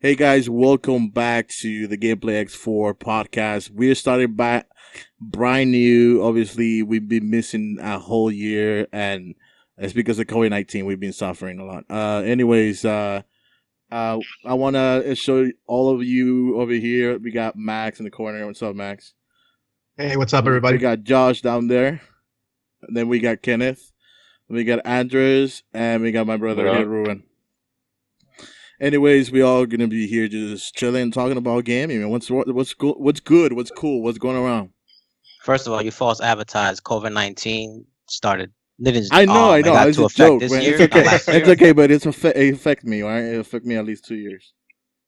Hey guys, welcome back to the GamePlayX4 podcast. We're starting back brand new. Obviously, we've been missing a whole year, and it's because of COVID-19. We've been suffering a lot. I want to show all of you over here. We got Max in the corner. What's up, Max? Hey, what's up, We everybody? got Josh down there. And then we got Kenneth. We got Andres, and we got my brother here, Ruben. Anyways, we all gonna be here just chilling, talking about gaming. And what's good, what's cool, what's going around. First of all, you false advertised COVID-19 started. I know. It got It's to a affect joke, this man. year. It's okay. Not last year. It's okay, but it affect me, right? It affect me at least 2 years.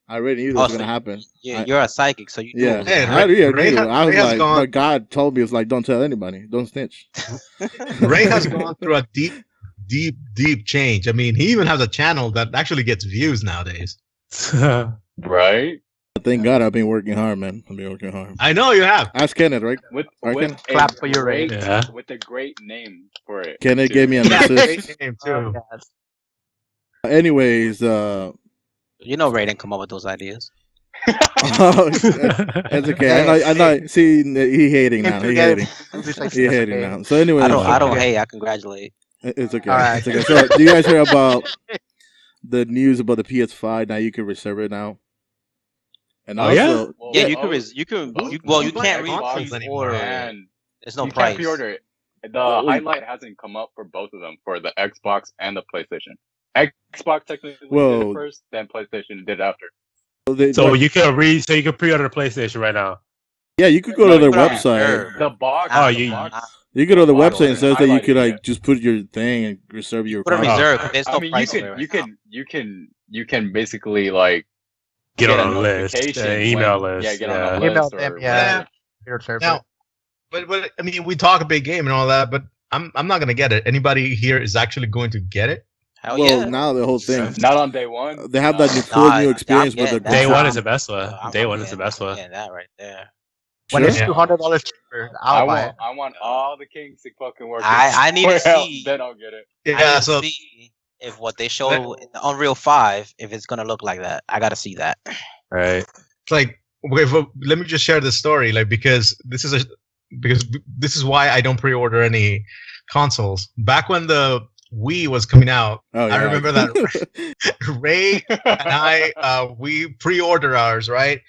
I already knew that was so gonna happen. You're a psychic, so you knew. Yeah, Hey, I Ray was has like, gone- my God told me, it's like, don't tell anybody, don't snitch. Ray has gone through a deep change. I mean, he even has a channel that actually gets views nowadays. Right? Thank God I've been working hard, man. I've been working hard. I know you have. Ask Kenneth, right? With Kenneth? Clap for your great, rate. Yeah. with a great name for it. Kenneth too. gave me an Yeah, assist. great name too. Anyways, You know Ray didn't come up with those ideas. it's okay. I know. See, he hating now. He hating now. So anyway, I don't hate. I congratulate. It's okay. All right. It's okay. So, do you guys hear about the news about the PS5? Now you can reserve it now. And Oh, yeah? also, Well, Yeah, you you can't buy consoles pre-order it. and There's no you price. can't pre-order it. The Well, highlight hasn't come up for both of them, for the Xbox and the PlayStation. Xbox technically did Well- it first, then PlayStation did after. So you can pre-order the PlayStation right now. yeah, you could go No, to their you put it on website. The box. Oh, the you- box. You go to the Well, website and says that you could highlighted, like just put your thing and reserve your. Put a copy. reserve. But there's no I mean, price for it right now. you can basically like Get a on a list, notification email when- list. Yeah, get on a yeah. list. them, or yeah. whatever. Now, but I mean, we talk a big game and all that, but I'm not gonna get it. Anybody here is actually going to get it? Hell Well, yeah. now the whole thing. Not on day one. They have that new, No. full Nah, new experience I'm with the getting Day that. one is the best one. I'm Day one is getting- the best I'm one. getting that right there. When Sure. it's $200 cheaper, I'll buy it. I want all the kinks to fucking work. I need to Well, see. Then I'll get it. I Yeah. need So to see if what they show in the Unreal 5, if it's gonna look like that. I gotta see that. Right. it's like, let me just share this story, like because this is why I don't pre-order any consoles. Back when the Wii was coming out, Oh, I remember that Ray and I we pre-ordered ours, right?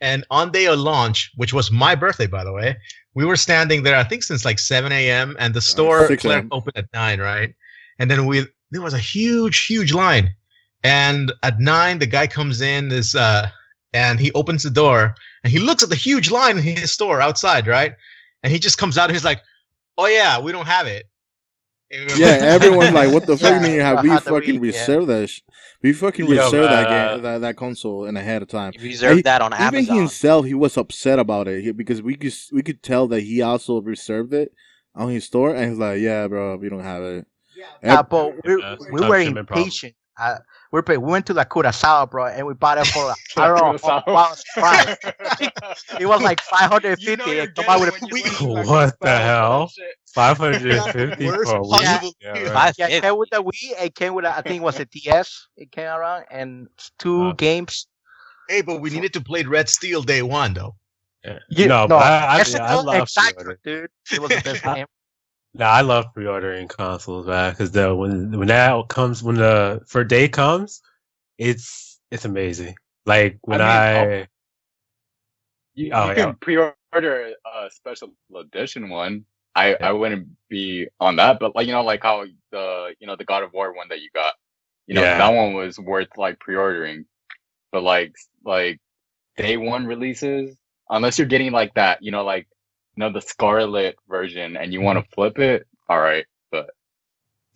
And on day of launch, which was my birthday, by the way, we were standing there, I think since like 7 a.m. and the store 6 clerk a.m. opened at 9, right? And then there was a huge line. And at 9, the guy comes in, and he opens the door and he looks at the huge line in his store outside, right? And he just comes out and he's like, "Oh yeah, we don't have it." Yeah, everyone's like, "What the fuck Yeah, do you have? I We had to fucking read, yeah. reserve that. We fucking Yeah, reserve that but- game, that console in ahead of time." You reserve He- that on Even he Amazon. himself, he was upset about it because we could tell that he also reserved it on his store, and he's like, "Yeah, bro, we don't have it." Yeah, but we Yeah, were shipment problem. impatient. We went to the Curacao, bro, and we bought it for I don't know Curacao. what was the price. It was like 550. And come out with a What the hell? 550 Worst for a week. possible Yeah, deal. right. Yeah, it came with the Wii. It came with I think it was a DS. It came around and two games. Hey, but we needed to play Red Steel day one, though. Yeah, No, but I Expo, love exactly, pre-order. dude. It was the best game. No, I love pre-ordering consoles, man, because when that comes, when the for day comes, it's amazing. Like when You Oh, yeah. can pre-order a special edition one. I wouldn't be on that, but like like how the God of War one that you got, Yeah. that one was worth like pre-ordering. But like day one releases, unless you're getting like that, the Scarlet version and you want to flip it, all right, but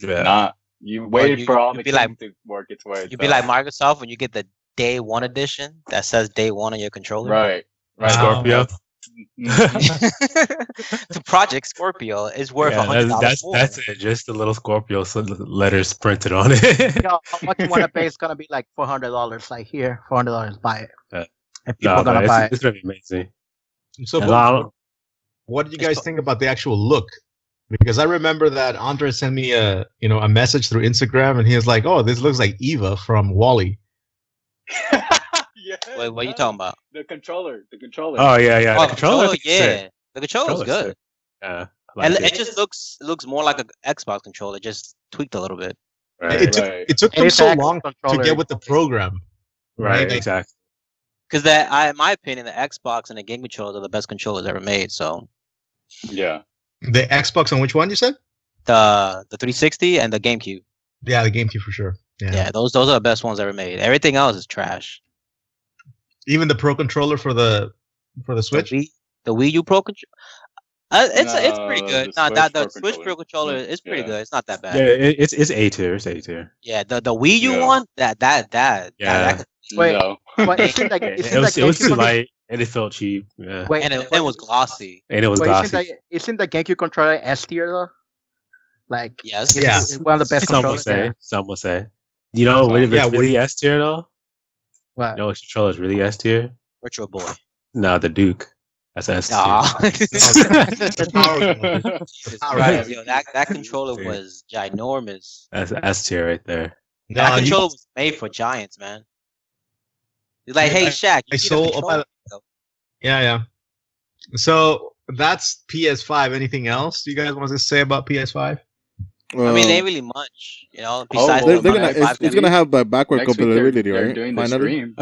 yeah. not. You waited you- for all you'd the be like- kinks to work its way. You'd be like Microsoft when you get the day one edition that says day one on your controller. right. Scorpio. The Project Scorpio is worth Yeah, $100 more. that's it. Just the little Scorpio letters printed on it. You know, how much you want to pay is gonna be like $400. Like here, $400, buy it. Yeah. And people No, are gonna but buy it. it's gonna be amazing. So, And I'll- what did you guys think about the actual look? Because I remember that Andre sent me a message through Instagram, and he was like, "Oh, this looks like Eva from Wally." Yeah. Wait, what are you talking about? The controller. The controller. Oh yeah. Oh, The controller, I think, is sick. yeah. The controller's Controller's good. sick. Yeah, I And like it just looks more like an Xbox controller, just tweaked a little bit. Right. It took them It's so an long to controller. get with the program. Right, Like, exactly. Because in my opinion, the Xbox and the game controllers are the best controllers ever made. So Yeah. the Xbox on which one you said? the 360 and the GameCube. Yeah, the GameCube for sure. Yeah, those are the best ones ever made. Everything else is trash. Even the Pro controller for the Switch. The Wii U Pro controller. It's pretty No, good. The Switch Pro controller is pretty good. It's not that bad. Yeah, it's A tier. It's A tier. Yeah, the Wii U Yeah. one, that Yeah. Wait, No. But isn't like It was too light and it felt cheap. Yeah, Wait, and it was glossy. and it was wait, glossy. isn't the GameCube controller S tier though? Like, Yes. Yeah. it's one of the best Some will controllers. say. Yeah. Some will say. You know what? If Yeah, it's really S tier though. What? You know which controller is really S tier? Virtual Boy. No, the Duke. That's S tier. Aw. The power Jesus All Christ, right. yo, that controller Yeah. was ginormous. That's S tier right there. That No, you- controller was made for giants, man. He's like, hey, Shaq, you I need a sold controller? yeah. So that's PS5. Anything else you guys want to say about PS5? I mean, ain't really much, you know. Oh, Besides, well, they're the gonna, PS5 it's gonna have backward Next week compatibility, they're right? doing the Finally? stream.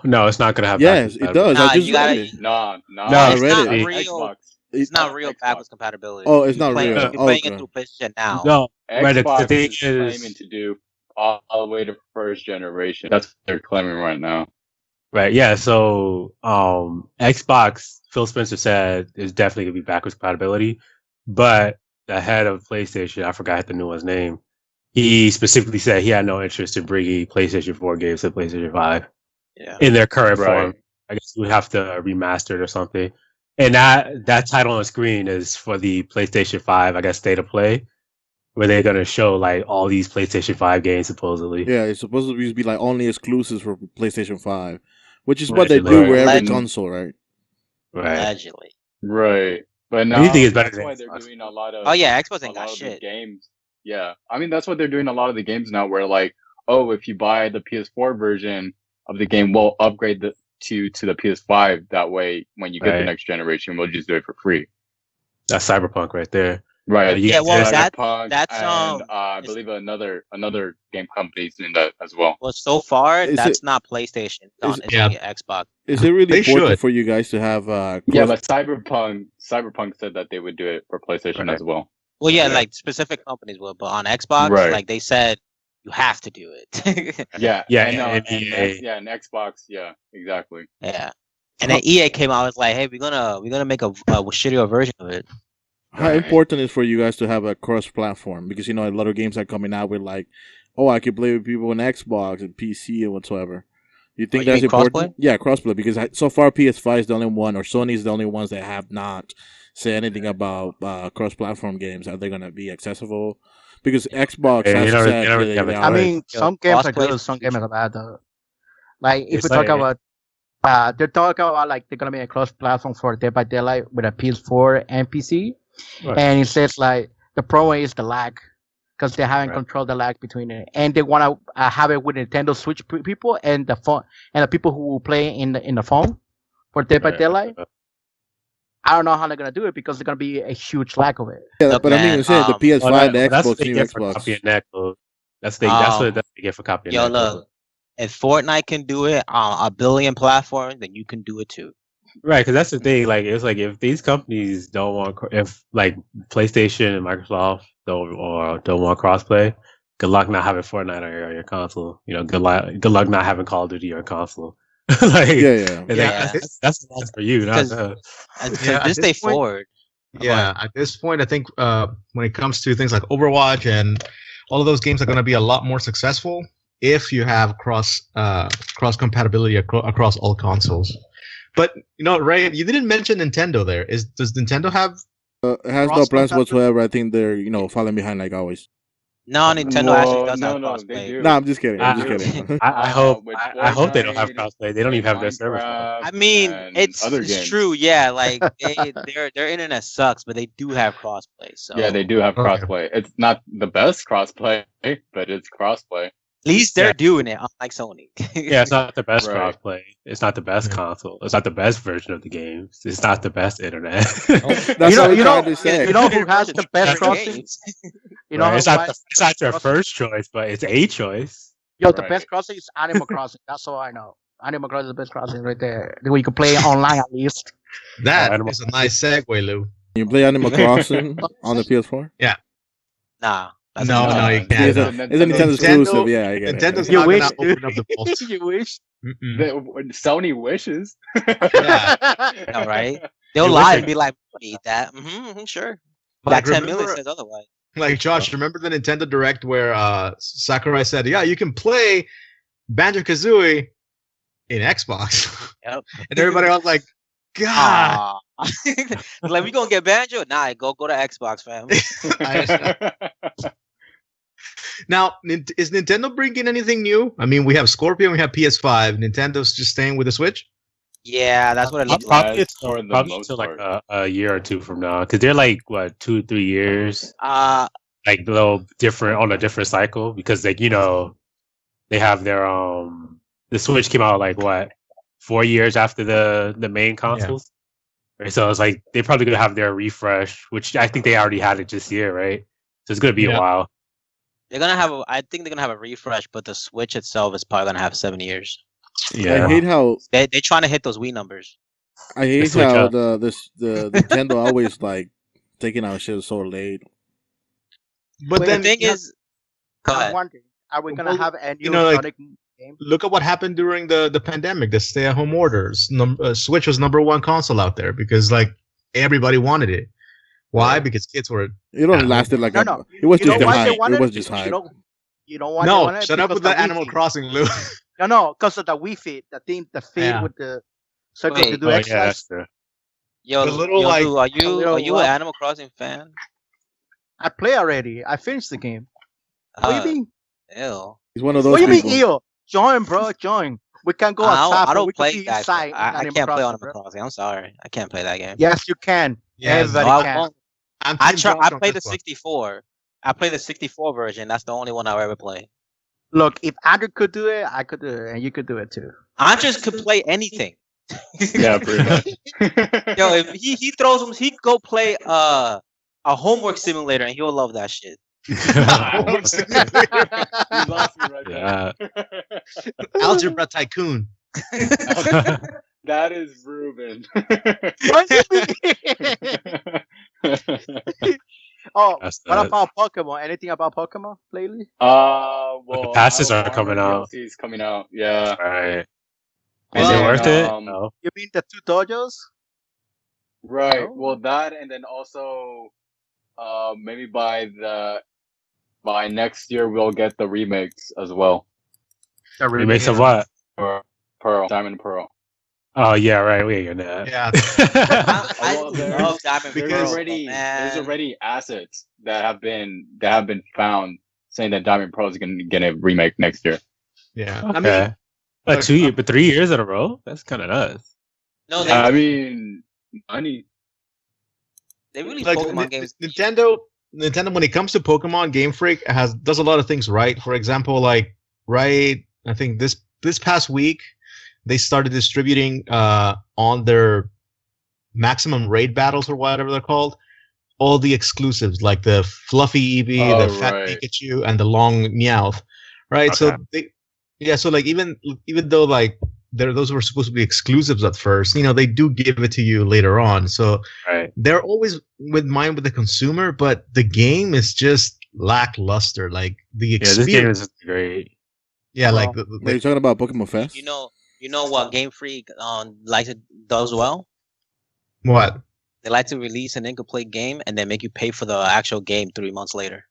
No, it's not gonna have. Yes, backwards it does. Nah, I just you gotta- read it. No, No, I it's read not it. real. Xbox. It's not Xbox. real backwards compatibility. Oh, it's not playing, real. You're playing Okay. it through PlayStation now. No, right. The Xbox thing is claiming to do all the way to first generation. That's what they're claiming right now. right. Yeah. So, Xbox, Phil Spencer said is definitely gonna be backwards compatibility, but the head of PlayStation, I forgot the new one's name. He specifically said he had no interest in bringing PlayStation 4 games to PlayStation 5 Yeah. in their current Right. form. I guess we have to remaster it or something. And that title on the screen is for the PlayStation 5, I guess, State of Play, where they're gonna show like all these PlayStation 5 games supposedly. Yeah, it's supposed to be like only exclusives for PlayStation 5, which is Right, what they do right. with every Legend. console, right? Right. Allegedly. Right. But now Anything is better that's than why they're Xbox. doing a lot of Oh yeah, Xbox a ain't lot got of the shit. games. Yeah. I mean that's what they're doing a lot of the games now where like, oh, if you buy the PS4 version of the game, we'll upgrade to the PS5. That way when you get the Right. next generation, we'll just do it for free. That's Cyberpunk right there. Right. Yeah, well, Cyberpunk that's, and I it's- believe another game company's in that as well. Well, so far Is that's it- not PlayStation. It's on Yeah. only Xbox. Is it really They important should. for you guys to have Yeah, cross- but Cyberpunk said that they would do it for PlayStation Right. as well. Well, yeah, Yeah. like specific companies will, but on Xbox, Right. like they said, you have to do it. Yeah. Yeah, and, and EA. and Xbox, yeah, exactly. Yeah. And then EA came out and was like, "Hey, we're gonna make a shittier version of it." How important is for you guys to have a cross-platform? Because you know a lot of games are coming out with like, oh, I can play with people on Xbox and PC and whatsoever. You think you that's mean important? crossplay? Yeah, crossplay. Because so far PS5 is the only one, or Sony is the only ones that have not said anything about cross-platform games. Are they gonna be accessible? Because Xbox Yeah, has you don't- said you don't really they have a are. I mean, Yo, some games are crossplay good, is some the games are bad though. Like if It's we talk like- about, they're talking about like they're gonna be a cross-platform for Dead by Daylight with a PS4 and PC, Right. and it says like the problem is the lag because they haven't Right. controlled the lag between it, and they want to have it with Nintendo Switch people and the phone and the people who will play in the phone for Dead by Right. Daylight. I don't know how they're gonna do it because there's gonna be a huge lack of it. Yeah, Look, but I mean, man, you said the PS5, Well, the that's what Xbox, they new get for Xbox. copying that code. That's Um, what they get for copying Yo, that look, code. if Fortnite can do it on a billion platforms, then you can do it too. Right, because that's the thing. Like, it's like if these companies don't want, if like PlayStation and Microsoft don't want crossplay, good luck not having Fortnite on your console. You know, good luck not having Call of Duty on your console. Like, Yeah. Yeah. that's the loss for you. Not Because- the, And Yeah, at this this day point- forward, Yeah, at this point, I think when it comes to things like Overwatch and all of those games are going to be a lot more successful if you have cross compatibility across all consoles. But you know, Ray, you didn't mention Nintendo there. Does Nintendo have? It has no Cross plans compatibility? whatsoever. I think they're falling behind like always. no, Nintendo actually does have they crossplay. do. No, I'm just kidding. I'm I- just kidding. I hope with I hope they don't have Fortnite crossplay. They don't even have their service. Minecraft I mean, and it's other games. true, yeah. Like their internet sucks, but they do have crossplay. So Yeah, they do have Okay. crossplay. It's not the best crossplay, but it's crossplay. At least they're doing it, unlike Sony. Yeah, it's not the best Right. crossplay. It's not the best Yeah. console. It's not the best version of the games. It's not the best internet. That's what we're trying to say. You know who has the best crossing? games. You know Right, who it's not has the, it's not their crossing? first choice, but it's a choice. Yo, the Right. best crossing is Animal Crossing. That's all I know. Animal Crossing is the best crossing right there. The way you can play it online at least. That Animal- is a nice segue, Lou. You play Animal Crossing on the PS4? Nah. that's No, not- no, you It's can't. a Nintendo exclusive. Yeah, I get it. Nintendo's You not wish, gonna open up the vault. you wish. Mm-mm. Sony wishes. Yeah. All right. They'll You lie wish and be like, "We need that." Sure. Like, That 10 million remember- says otherwise. Like Josh, remember the Nintendo Direct where Sakurai said, "Yeah, you can play Banjo Kazooie in Xbox," Yep. and everybody was like, "God." Like, we gonna get Banjo? Nah, go to Xbox, fam. Now, is Nintendo bringing anything new? I mean, we have Scorpion, we have PS5. Nintendo's just staying with the Switch. Yeah, that's what it looks like. Probably for the probably most till like part. a year or two from now, because they're like what 2-3 years, like a little different on a different cycle. Because like they have their the Switch came out like what 4 years after the main consoles, right? So it's like they're probably gonna have their refresh, which I think they already had it this year, right? So it's gonna be Yeah. a while. they're gonna have. I think they're gonna have a refresh, but the Switch itself is probably gonna have 7 years. Yeah, I hate how They're trying to hit those Wii numbers. I hate Switch how up. the Nintendo always like taking out shit so late. But Wait, then The thing is, go I'm ahead. wondering, are we gonna Well, have a new like, Sonic game? look at what happened during the pandemic, the stay-at-home orders. Switch was number one console out there because like everybody wanted it. Why? Because kids were It only lasted like No. it was You just know why they hype. wanted It was it? just You hype. know why they wanted no. it? Shut up Because with the Wii Animal Fit. Crossing, Lou. No, because of the Wii Fit, the thing, the fit Yeah. with the circle Wait. to do Oh, yeah, exercise. that's true. Yo, The little, yo, like, Lou, are a little you what? an Animal Crossing fan? I play already. I finished the game. What do you mean? Ew. He's one of those What do you people. mean, ew? Join, bro. Join. We can go I outside. don't bro. We can play be that. inside. in I Animal can't play Crossing, Animal bro. Crossing. I'm sorry. I can't play that game. Yes, you can. Yes, Everybody No, I can. won't. I'm I Team try. Josh I on play this the one. 64. I play the 64 version. That's the only one I'll ever play. Look, if Andrew could do it, I could do it, and you could do it too. Andres could play anything. Yeah, pretty much. Yo, if he throws him, he go play a homework simulator, and he'll love that shit. Homework simulator. You lost me right Yeah. there. Algebra Tycoon. That is Ruben. Oh, That's what the- about Pokemon? Anything about Pokemon lately? Well, The passes Isle of are coming Armor out. DLC is coming out. Yeah. Right. Is Is it it worth it? um, No. You mean the two dojos? Right. Oh. Well, that and then also, maybe by next year we'll get the remakes as well. The Remakes of what? For Pearl, Diamond and Pearl. Oh yeah, right. We ain't getting that. Yeah. I Well, love Diamond There's Pearl, already man. there's already assets that have been found saying that Diamond Pearl is gonna get a remake next year. Yeah. Okay. I mean, But 2 years, but 3 years in a row? That's kind of nuts. No, I they mean, money. release like Pokemon games. Nintendo, when it comes to Pokemon, Game Freak does a lot of things right. For example, like I think this past week they started distributing on their maximum raid battles or whatever they're called, all the exclusives like the fluffy Eevee, Oh, the fat right. Pikachu, and the long Meowth. Right. So so like even though like those were supposed to be exclusives at first, they do give it to you later on. So Right. they're always with the consumer, but the game is just lackluster. Like the Yeah, this experience. game is great. Yeah, like Are you talking about Pokemon Fest? You know what Game Freak does well? what? They like to release an incomplete game and then make you pay for the actual game 3 months later.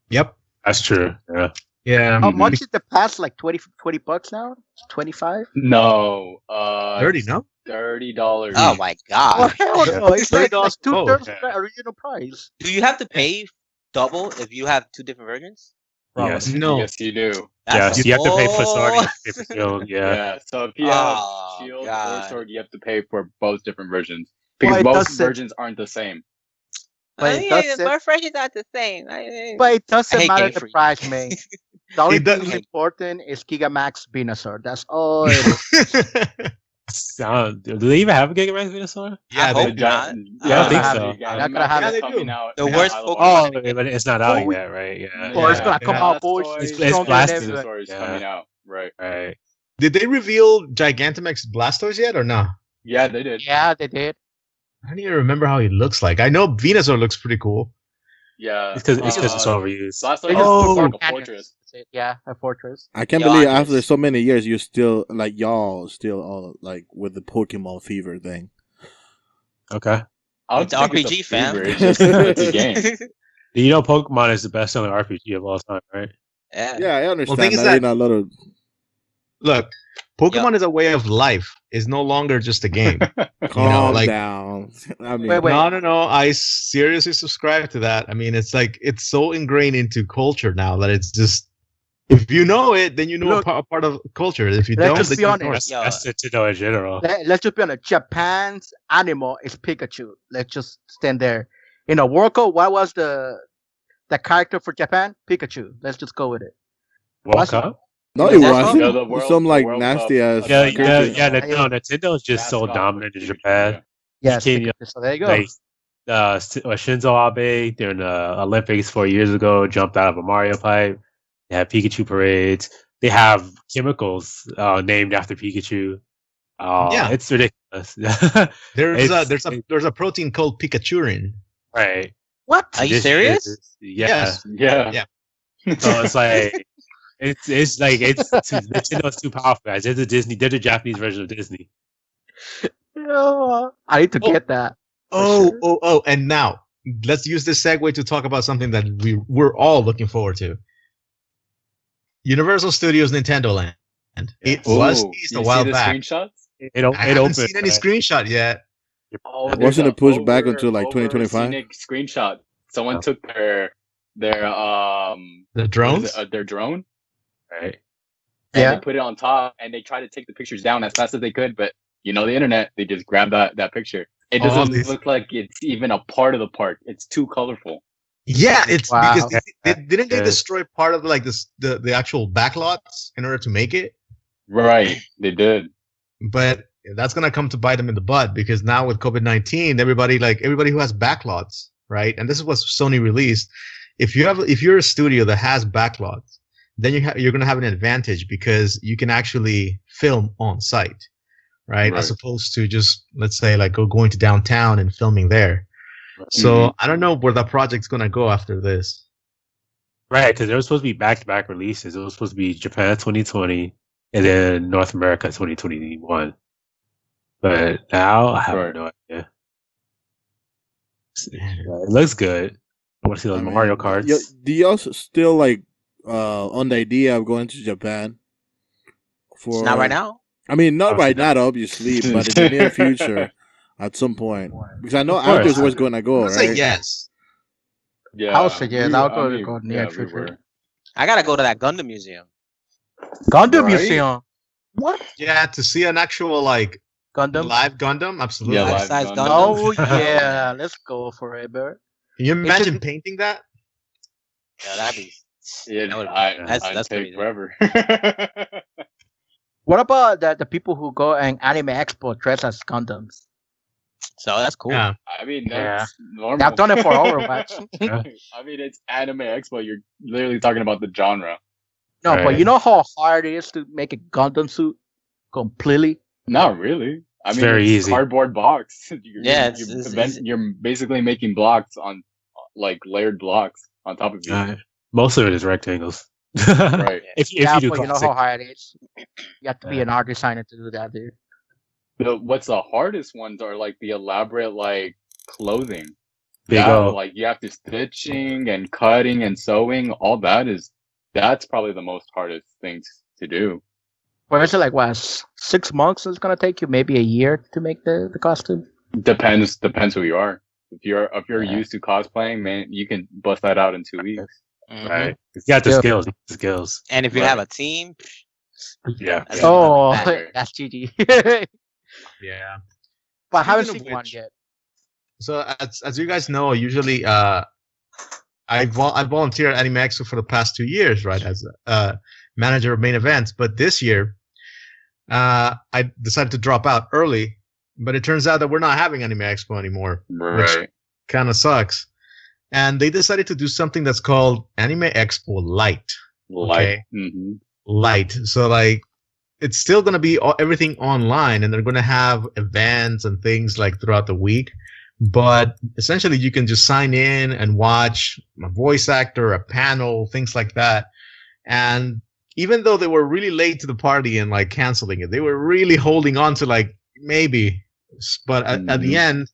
Yep. That's true. Yeah. Yeah. How Mhm. much is the pass? Like 20 bucks now? 25? No, 30, no? $30. Oh my Oh god! hell no! It's like $30 two both. thirds of the original price. Do you have to pay double if you have 2 different versions? Yes. No. Yes, you do. Yes. You have to pay for Sword. You Oh. have to pay for Shield. Yeah. Yeah. So if you have Oh, Shield God. or Sword, you have to pay for both different versions Well, because it both does say- versions aren't the same. But it does say- my version's not the same. But it doesn't hate matter Game the Freak. price, man. The only It does- thing important is Gigamax Venusaur. That's all. It is. Do they even have a Gigamax Venusaur? yeah, I they, hope not. Yeah, I don't think have so. it. Not gonna have Yeah, it. they coming do. out. The Yeah, worst I love Pokemon. Oh, but it's not out Oh, yet, right? Yeah. Or it's gonna Yeah. come out, boys. Blastoise, It's Stronger than Blastoise. ever. Venusaur is Yeah. coming out. Right. Right. Did they reveal Gigantamax Blastoise yet or no? Yeah, they did. Yeah, they did. I don't even remember how he looks like. I know Venusaur looks pretty cool. Yeah. It's because it's overused. Blastoise They just just looks put like more a fortress. That's it. Yeah, a fortress. I can't Yo, believe I after just- so many years, you're still like y'all still all like with the Pokemon fever thing. Okay. I don't It's think RPG, a fam. fever, It's just it's a game. You know, Pokemon is the best-selling RPG of all time, right? Yeah. Yeah, I understand. thing is that that- ain't a lot of Look, Pokemon is a way of life. It's no longer just a game. calm like- down. I mean, Wait. No. I seriously subscribe to that. I mean, it's like it's so ingrained into culture now that it's just if you know it, then you know Look, a part of culture. If you let's don't, just then be you honest. ignore it. That's, Yo. that's it to know in general. Let's just be honest. Japan's animal is Pikachu. Let's just stand there. In a World Cup, what was the character for Japan? Pikachu. Let's just go with it. World What's- Cup? no, Is it that wasn't. No, the World- Some the like World nasty Cup- ass. Yeah, creatures. Nintendo is just so Mascot dominant in Pikachu, Japan. Yes, can't- Pikachu. So there you go. Like Shinzo Abe during the Olympics 4 years ago jumped out of a Mario pipe. They have Pikachu parades. They have chemicals named after Pikachu. Yeah. It's ridiculous. There's a protein called Pikachurin. Right. What? Are you This serious? is- Yeah. Yes. Yeah. Yeah. So it's like Nintendo's too powerful, guys. They're the Japanese version of Disney. I need to get that. And now let's use this segue to talk about something that we're all looking forward to. Universal Studios Nintendo Land. It was Ooh, teased you a while see the back. Screenshots? It I haven't opened. seen any right? screenshot yet. Oh, Wasn't there's it a pushed back until, like, 2025? scenic screenshot. Someone Oh. took their The drones. their drone, Right. and Yeah. they put it on top, and they tried to take the pictures down as fast as they could. But you know the internet, they just grabbed that picture. It All doesn't this- look like it's even a part of the park. It's too colorful. Yeah, it's Wow. because didn't they Yeah. destroy part of like this the actual backlots in order to make it? Right, they did. But that's gonna come to bite them in the butt because now with COVID-19, everybody who has backlots, right? And this is what Sony released. If you're a studio that has backlots, then you're gonna have an advantage because you can actually film on site, right? As Right. opposed to just let's say like going to downtown and filming there. So I don't know where that project's gonna go after this. Right, because there was supposed to be back-to-back releases. It was supposed to be Japan 2020 and then North America 2021. But now I have Right. no idea. It looks good. I want to see those I mean, Mario Karts. Do y'all still like on the idea of going to Japan? It's not right now. I mean, not Oh, right now, obviously, but in the near future, at some point, because I know Of course. Andrew's was going to go, I'll say right? yes. Yeah, I would say yes. we- I'll I go mean, near yeah, we future. were. I gotta go to that Gundam museum. Gundam Right? Museum. What? Yeah, to see an actual like Gundam? live Gundam, absolutely. Yeah, live Life-size Gundam. Gundam. Oh yeah, let's go for it, bro. Can you imagine just- painting that? Yeah, that'd be. Yeah, That would- that's that's take crazy. forever. What about the people who go and Anime Expo dress as Gundams? So that's cool. Yeah. I mean, Yeah. that's normal. They've done it for Overwatch. I mean, it's Anime Expo. You're literally talking about the genre. No, but Right. you know how hard it is to make a Gundam suit completely? Not really. I It's mean, very it's easy. Cardboard box. Yeah, it's easy. You're basically making blocks on, like, layered blocks on top of you. Most of it is rectangles. Right. If Yeah, you do but you know classic, how hard it is. You have to be an art designer to do that, dude. What's the hardest ones are like the elaborate like clothing. big That, O. like you have to stitching and cutting and sewing. All that's probably the most hardest things to do. Where is it like, what, 6 months it's going to take you? Maybe a year to make the costume? Depends who you are. If you're Yeah. used to cosplaying, man, you can bust that out in 2 weeks. Mhm. Right. You got the Yeah. skills. The skills. And if you Right. have a team, Yeah. that's Oh, better. that's GG. Yeah. But I haven't Speaking seen of one which- yet. So as you guys know, usually I volunteered at Anime Expo for the past 2 years, right, as manager of main events. But this year, I decided to drop out early. But it turns out that we're not having Anime Expo anymore, which Right. kind of sucks. And they decided to do something that's called Anime Expo Lite. Like, Lite. So like, it's still going to be everything online, and they're going to have events and things like throughout the week. But essentially, you can just sign in and watch a voice actor, a panel, things like that. And even though they were really late to the party and like canceling it, they were really holding on to like maybe. But at the end,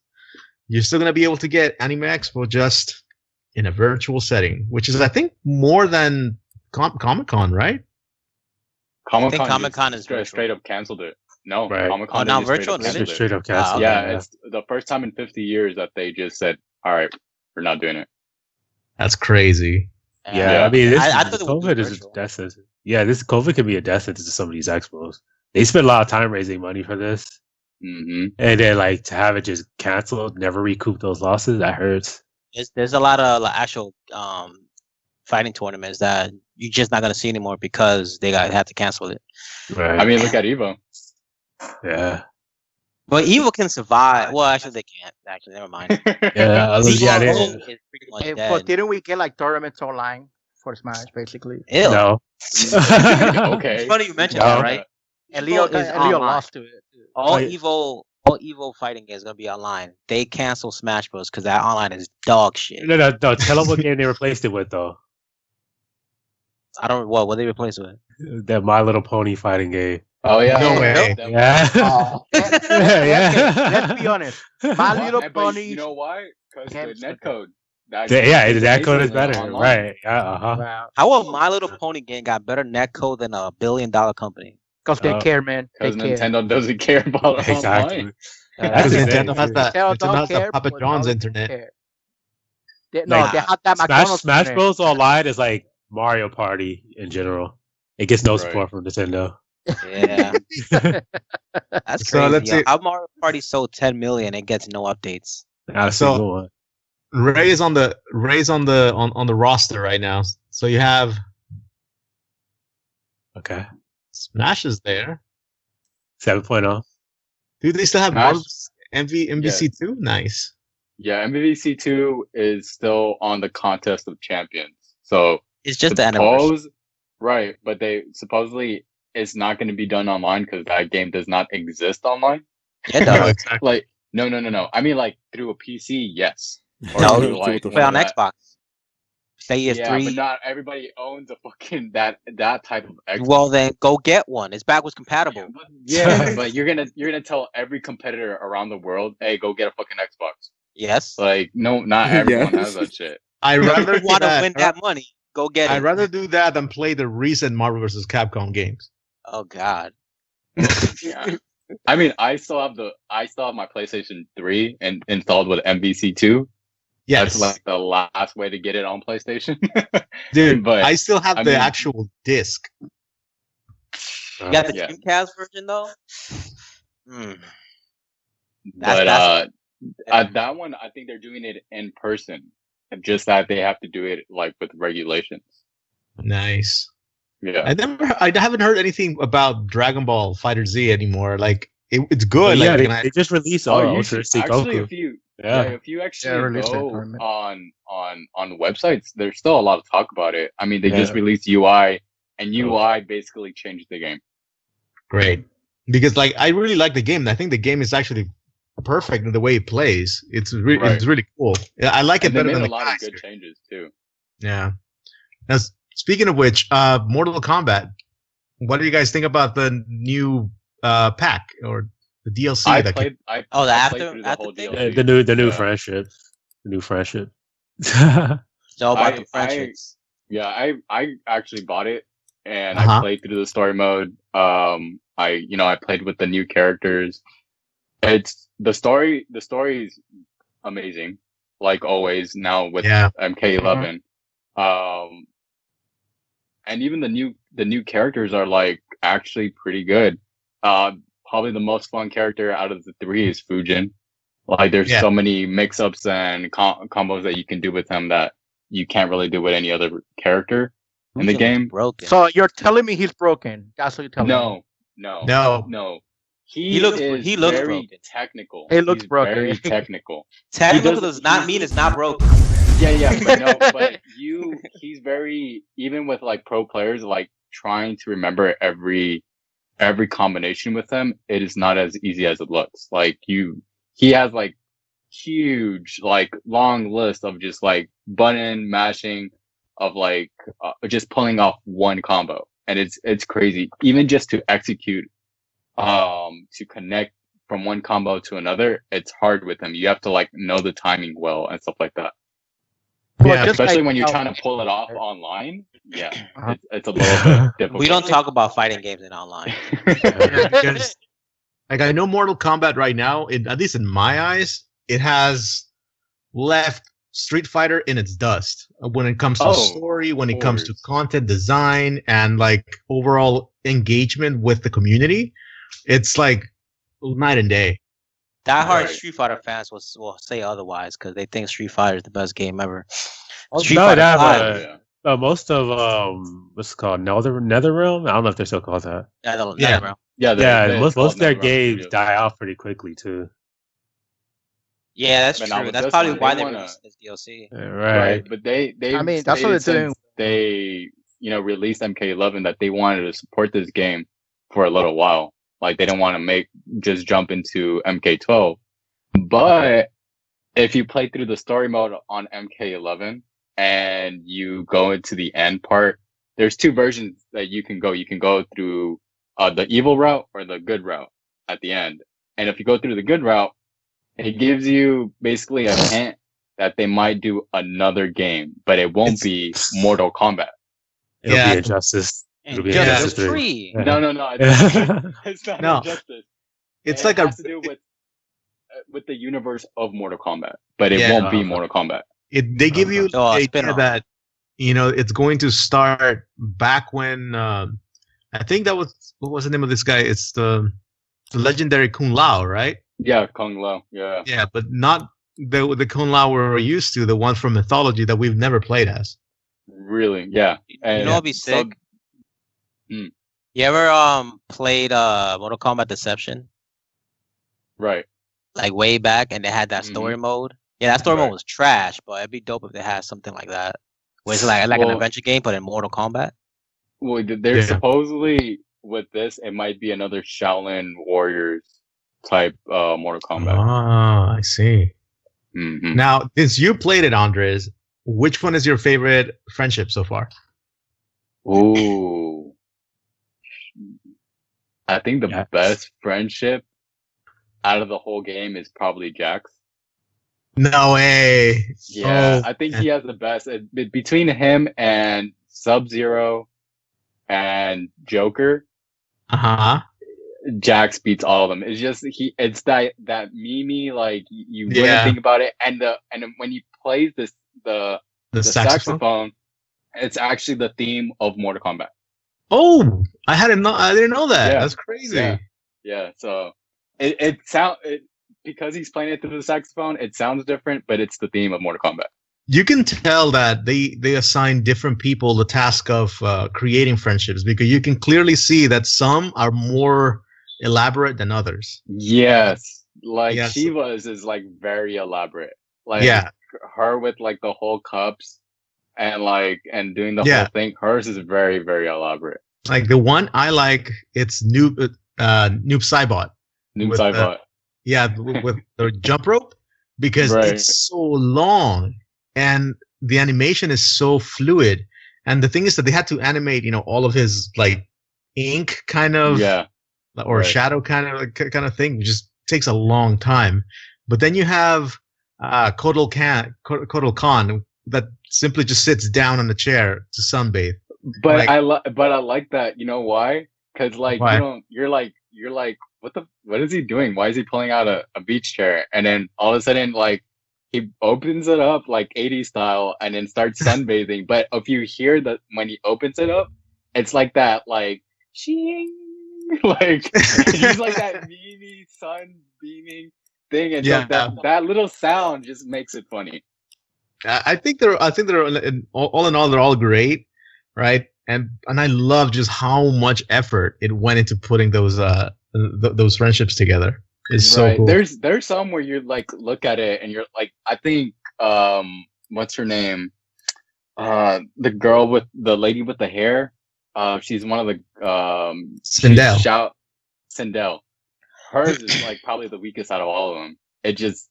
you're still going to be able to get Anime Expo just in a virtual setting, which is, I think, more than Comic-Con, right? Comic-Con, I think Comic-Con is straight up canceled it. No, Right. Comic-Con now just virtual? canceled it. Straight up canceled. Yeah, it's the first time in 50 years that they just said, all right, we're not doing it. That's crazy. Yeah, I mean, I thought it would COVID be is a virtual. death sentence. Yeah, this COVID could be a death sentence to some of these expos. They spend a lot of time raising money for this, and then like to have it just canceled, never recoup those losses, that hurts. There's a lot of like, actual fighting tournaments that you're just not gonna see anymore because they had to cancel it. Right. I mean, look at EVO. Yeah. But EVO can survive. Well, actually, they can't. Actually, never mind. Yeah. EVO they- is pretty much But dead. didn't we get like tournaments online for Smash, basically? Ew. No. Okay. It's funny you mentioned No. that, right? And Leo EVO is Leo online. lost to it. All yeah. Evo fighting games gonna be online. They cancel Smash Bros. Because that online is dog shit. No. Tell them what game they replaced it with, though. I don't. What they replace it with? That My Little Pony fighting game. Oh yeah. No way. Yeah. Oh. Let's be honest. My Well, Little but Pony. You know why? Because Games the are netcode. That code is better. Online. Right. Yeah. Wow. How will My Little Pony game got better netcode than $1 billion company? Because they Oh. care, man. They Because care. Nintendo doesn't care about Exactly. online. Because That's the Nintendo thing, has too. that. Nintendo Nintendo don't has care, that Papa but John's they internet. care. They Like, have that McDonald's Smash internet. Bros. Online is like Mario Party in general. It gets no Right. support from Nintendo. Yeah, that's So crazy. let's Yo. see. How Mario Party sold 10 million and gets no updates? Not a So- single one. Ray is on the roster right now. So you have Okay. Smash is there. 7.0. Do they still have Smash? Marvel's MVC2? Nice. Yeah, MVC2 is still on the contest of champions. So It's just the anniversary. right, but they supposedly it's not going to be done online because that game does not exist online. It No, does. exactly. Like, no. I mean, like through a PC, yes. Or No, through, like, Play on one of that- Xbox. Say it's Yeah, 3. but not everybody owns a fucking that type of Xbox. Well, then go get one. It's backwards compatible. Yeah, but you're gonna tell every competitor around the world, hey, go get a fucking Xbox. Yes. Like, no, not everyone Yes. has that shit. I rather If you want to win that money, go get I'd it. rather do that than play the recent Marvel vs. Capcom games. Oh God. Yeah. I mean, I still have my PlayStation 3 and installed with MVC2. Yes, That's like the last way to get it on PlayStation. dude. but I still have I the mean- actual disc. You got the Yeah. Dreamcast version though. Hmm. but that's- at that one, I think they're doing it in person. Just that they have to do it like with regulations. Nice. Yeah. I haven't heard anything about Dragon Ball Fighter Z anymore. Like it's good. yeah, like, they just released Oh, all you Ultra should, actually, Goku. if you actually release that go tournament. on websites, there's still a lot of talk about it. I mean, they just Yeah. released UI, and UI basically changed the game. great because like I really like the game. And I think the game is actually perfect in the way it plays. It's Right. it's really cool. Yeah, I like it And they better made than a the lot of guys. good changes too. Yeah. Now, speaking of which, Mortal Kombat. What do you guys think about the new pack or the DLC? I that played. I, Oh, the I after- played through the after whole thing? DLC. The new Yeah. friendship. The new friendship. It's all about the I- friendships. Yeah, I actually bought it and Uh-huh. I played through the story mode. I played with the new characters. It's the story is amazing, like always now with Yeah. MK11. And even the new characters are like actually pretty good. Probably the most fun character out of the 3 is Fujin. Like there's Yeah. so many mix-ups and combos that you can do with him that you can't really do with any other character in the game. Broken. So you're telling me he's broken? That's what you're telling me. No. He looks very broken. technical. He looks broken. Very technical. Technical does not mean it's not broken. Yeah, but he's very, even with like pro players, like trying to remember every combination with him, it is not as easy as it looks. Like he has like huge, like long list of just like button mashing of like just pulling off one combo, and it's crazy. Even just to execute, to connect from one combo to another, it's hard with him. You have to like know the timing well and stuff like that. Yeah, Especially when you're trying to pull it off online. Yeah, it's a little bit difficult. We don't talk about fighting games in online. Because, like, I know Mortal Kombat right now, at least in my eyes, it has left Street Fighter in its dust when it comes to story, when it comes to content design, and like overall engagement with the community. It's like night and day. Die-hard Street Fighter fans will say otherwise because they think Street Fighter is the best game ever. Most of what's it called NetherRealm. I don't know if they're still called that. NetherRealm. Most of their games die off pretty quickly too. Yeah, that's true. That's probably why they released this DLC. Right. But they I mean, that's what they're doing. They released MK11 that they wanted to support this game for a little while. Like they don't want to just jump into MK12. But if you play through the story mode on MK11 and you go into the end part, there's two versions that you can go. You can go through the evil route or the good route at the end. And if you go through the good route, it gives you basically a hint that they might do another game, but it won't be Mortal Kombat. It'll be Injustice. It'll be Injustice 3. No. It's not Injustice. It's it has to do with the universe of Mortal Kombat, but it won't be Mortal Kombat. They give you the idea that it's going to start back when I think that was, what was the name of this guy? It's the legendary Kung Lao, right? Yeah, Kung Lao. Yeah. Yeah, but not the Kung Lao we're used to, the one from mythology that we've never played as. Really? Yeah. And what'd be sick? You ever played Mortal Kombat Deception? Right. Like way back, and they had that story mode. Yeah, that story mode was trash, but it'd be dope if they had something like that. Where it's like an adventure game, but in Mortal Kombat. Well, there's supposedly with this, it might be another Shaolin Warriors type Mortal Kombat. Ah, I see. Mm-hmm. Now, since you played it, Andres, which one is your favorite friendship so far? Ooh. I think the best friendship out of the whole game is probably Jax. No way. Yeah, I think he has the best. Between him and Sub-Zero and Joker, Jax beats all of them. It's just it's that memey, like you really think about it, and when he plays the saxophone, it's actually the theme of Mortal Kombat. Oh, I didn't know that. That's crazy. Yeah. So because he's playing it through the saxophone, it sounds different, but it's the theme of Mortal Kombat. You can tell that they assign different people the task of creating friendships, because you can clearly see that some are more elaborate than others. Yes. Like Shiva's is like very elaborate. Like her with like the whole cups and doing the whole thing. Hers is very, very elaborate. Like the one I like, it's Noob Saibot. Noob Saibot. With the jump rope, because it's so long and the animation is so fluid. And the thing is that they had to animate, all of his like ink kind of or shadow kind of thing, which just takes a long time. But then you have Kotal Khan that simply just sits down on the chair to sunbathe. But I like that. You know why? Because you're like, what is he doing? Why is he pulling out a beach chair? And then all of a sudden, like, he opens it up like 80s style and then starts sunbathing. But if you hear that when he opens it up, it's like that, like, shing, like, he's like that beamy sun beaming thing. And so that little sound just makes it funny. I think they're all in all they're all great, right? And I love just how much effort it went into putting those friendships together. It's so cool. There's some where you like look at it and you're like, I think what's her name? The girl with the lady with the hair. She's one of the Sindel. Sindel. Hers is like probably the weakest out of all of them. It's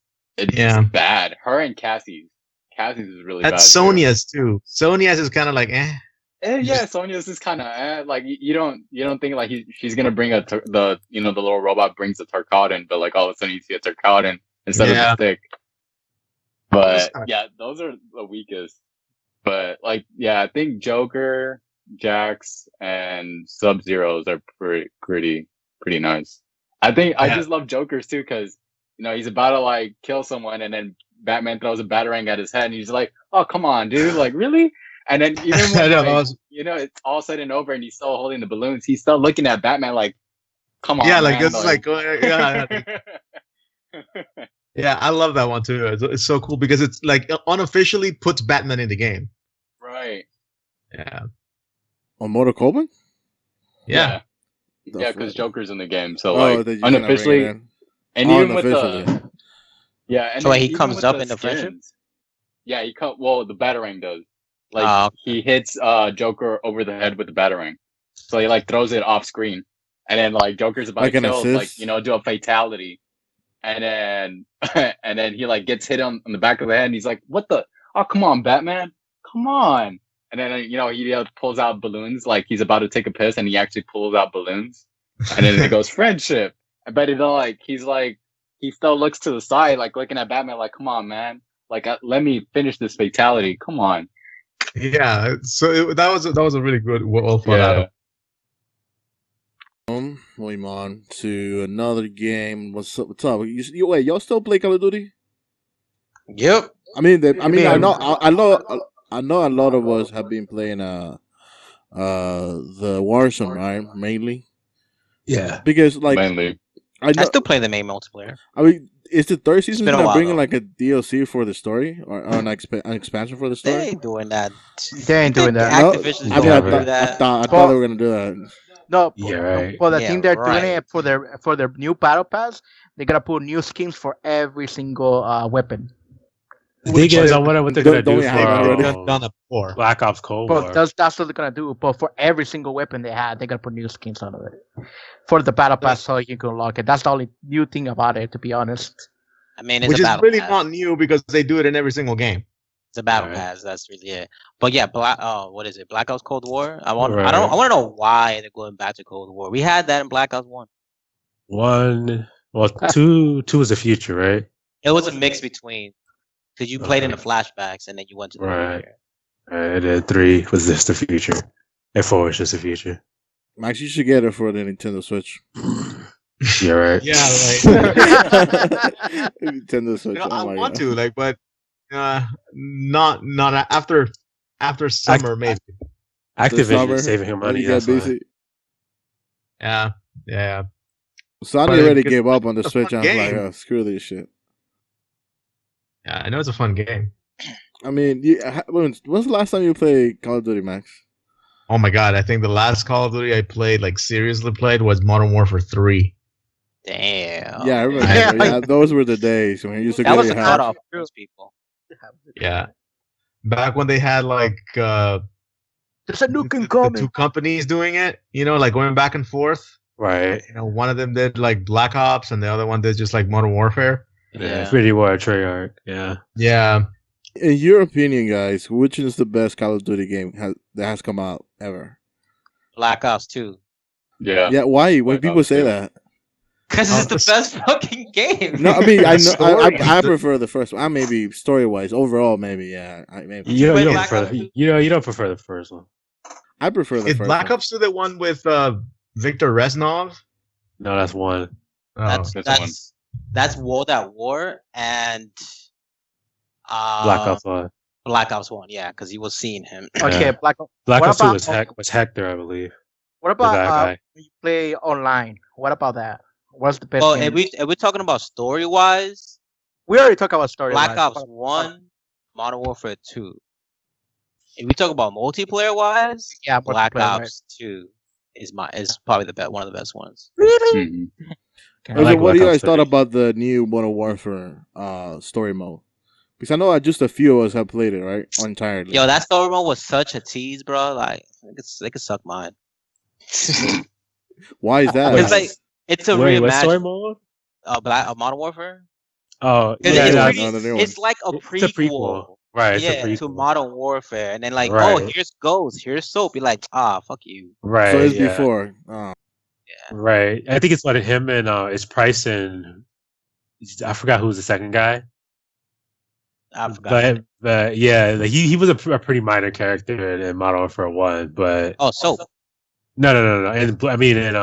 bad. Her and Cassie's is really bad. That's Sonya's too. Sonya's is kind of like yeah, Sonya's is kind of like you don't think like she's gonna bring the little robot brings a Tarkatan, but like all of a sudden you see a Tarkatan instead of a stick. But yeah, those are the weakest. But like I think Joker, Jax, and Sub-Zeros are pretty nice. I think I just love Joker's too because he's about to like kill someone and then Batman throws a batarang at his head and he's like, "Oh come on, dude! Like really?" And then even when it's all said and over and he's still holding the balloons, he's still looking at Batman like, "Come on." Yeah, like man. it's like yeah, I love that one too. It's so cool because it's like unofficially puts Batman in the game. Right. Yeah. On Mortal Kombat? Yeah. Yeah, because Joker's in the game, so like unofficially, and even with the and so he comes up in the friendship. Yeah, the Batarang does. Like he hits Joker over the head with the Batarang, so he like throws it off screen, and then like Joker's about to kill, like do a fatality, and then he like gets hit on the back of the head, and he's like, "What the? Oh, come on, Batman, come on!" And then he pulls out balloons, like he's about to take a piss, and he actually pulls out balloons, and then it goes friendship. But he still looks to the side, like looking at Batman, like, "Come on, man, like let me finish this fatality, come on." Yeah, so that was a really good, well thought out. Moving on to another game. What's up? Wait, y'all still play Call of Duty? Yep. I mean, I know a lot of us have been playing the Warzone, right? Mainly. Yeah. Because like mainly, I still play the main multiplayer. I mean, is the third season gonna bring like a DLC for the story or an expansion for the story? They ain't doing that. They ain't doing that. Activision's I thought they were gonna do that. No, right. For the thing they're doing it for their new battle pass, they gotta put new skins for every single weapon. The thing is, I wonder what they're gonna do for Black Ops Cold War. That's what they're gonna do. But for every single weapon they had, they're gonna put new skins on it for the battle pass, so you can unlock it. That's the only new thing about it, to be honest. I mean, it's which a is really pass. not new because they do it in every single game. It's a battle pass. That's really it. But yeah, what is it? Black Ops Cold War. I want to know why they're going back to Cold War. We had that in Black Ops 1. Two is the future, right? It was a mix between. Because you played in the flashbacks and then you went to the future. And then 3 was just the future. And 4 is just the future. Max, you should get it for the Nintendo Switch. Yeah, right. Yeah, right. Nintendo Switch. I want to, but not after summer, maybe. Activision is saving him money. Yeah. Sony already gave up on the Switch. I was like, oh, screw this shit. Yeah, I know it's a fun game. I mean, when's the last time you played Call of Duty, Max? Oh my god, I think the last Call of Duty I played, seriously played, was Modern Warfare 3. Damn. Yeah, I remember. Yeah, those were the days when you used to that was a cutoff for most people. Yeah. Back when they had there's a nuke coming. The two companies doing it, going back and forth. Right. One of them did Black Ops and the other one did just Modern Warfare. Yeah, Infinity War, Treyarch. Yeah. Yeah. In your opinion, guys, which is the best Call of Duty game that has come out ever? Black Ops 2. Yeah. Yeah. Why? When people say that? Because it's the best fucking game. No, I mean, I prefer the first one. Maybe story wise, overall, maybe yeah. Maybe. You don't prefer the first one. I prefer the first. Is Black Ops 2 the one with Victor Reznov? No, that's one. Oh, That's World at War and Black Ops 1. Black Ops 1, yeah, because you was seeing him. Okay, yeah. Black Ops 2 was Hector, I believe. What about when you play online? What about that? What's the best? Well, if we're talking about story wise, we already talked about story. Black Ops 1, Modern Warfare 2. If we talk about multiplayer wise, Yeah, Black multiplayer, Ops 2 is probably one of the best ones. Mhm. So like what do Black you Ops guys thought 3. about the new Modern Warfare story mode? Because I know just a few of us have played it, right? Entirely. Yo, that story mode was such a tease, bro. Like, they could suck mine. Why is that? It's like it's a Wait, what story reimagining mode? Modern Warfare. Oh, Because yeah, it's no, pretty. no, the new It's one. like a it's a prequel. prequel. Right, it's a Yeah, to prequel. Modern Warfare, and then like, Right. here's Ghost, here's Soap. You're like, fuck you. Right. So it's yeah. before. Right. I think it's what him and it's Price and I forgot who was the second guy. I forgot. But yeah, like he was a pretty minor character in Modern Warfare 1, but Soap. no. And I mean in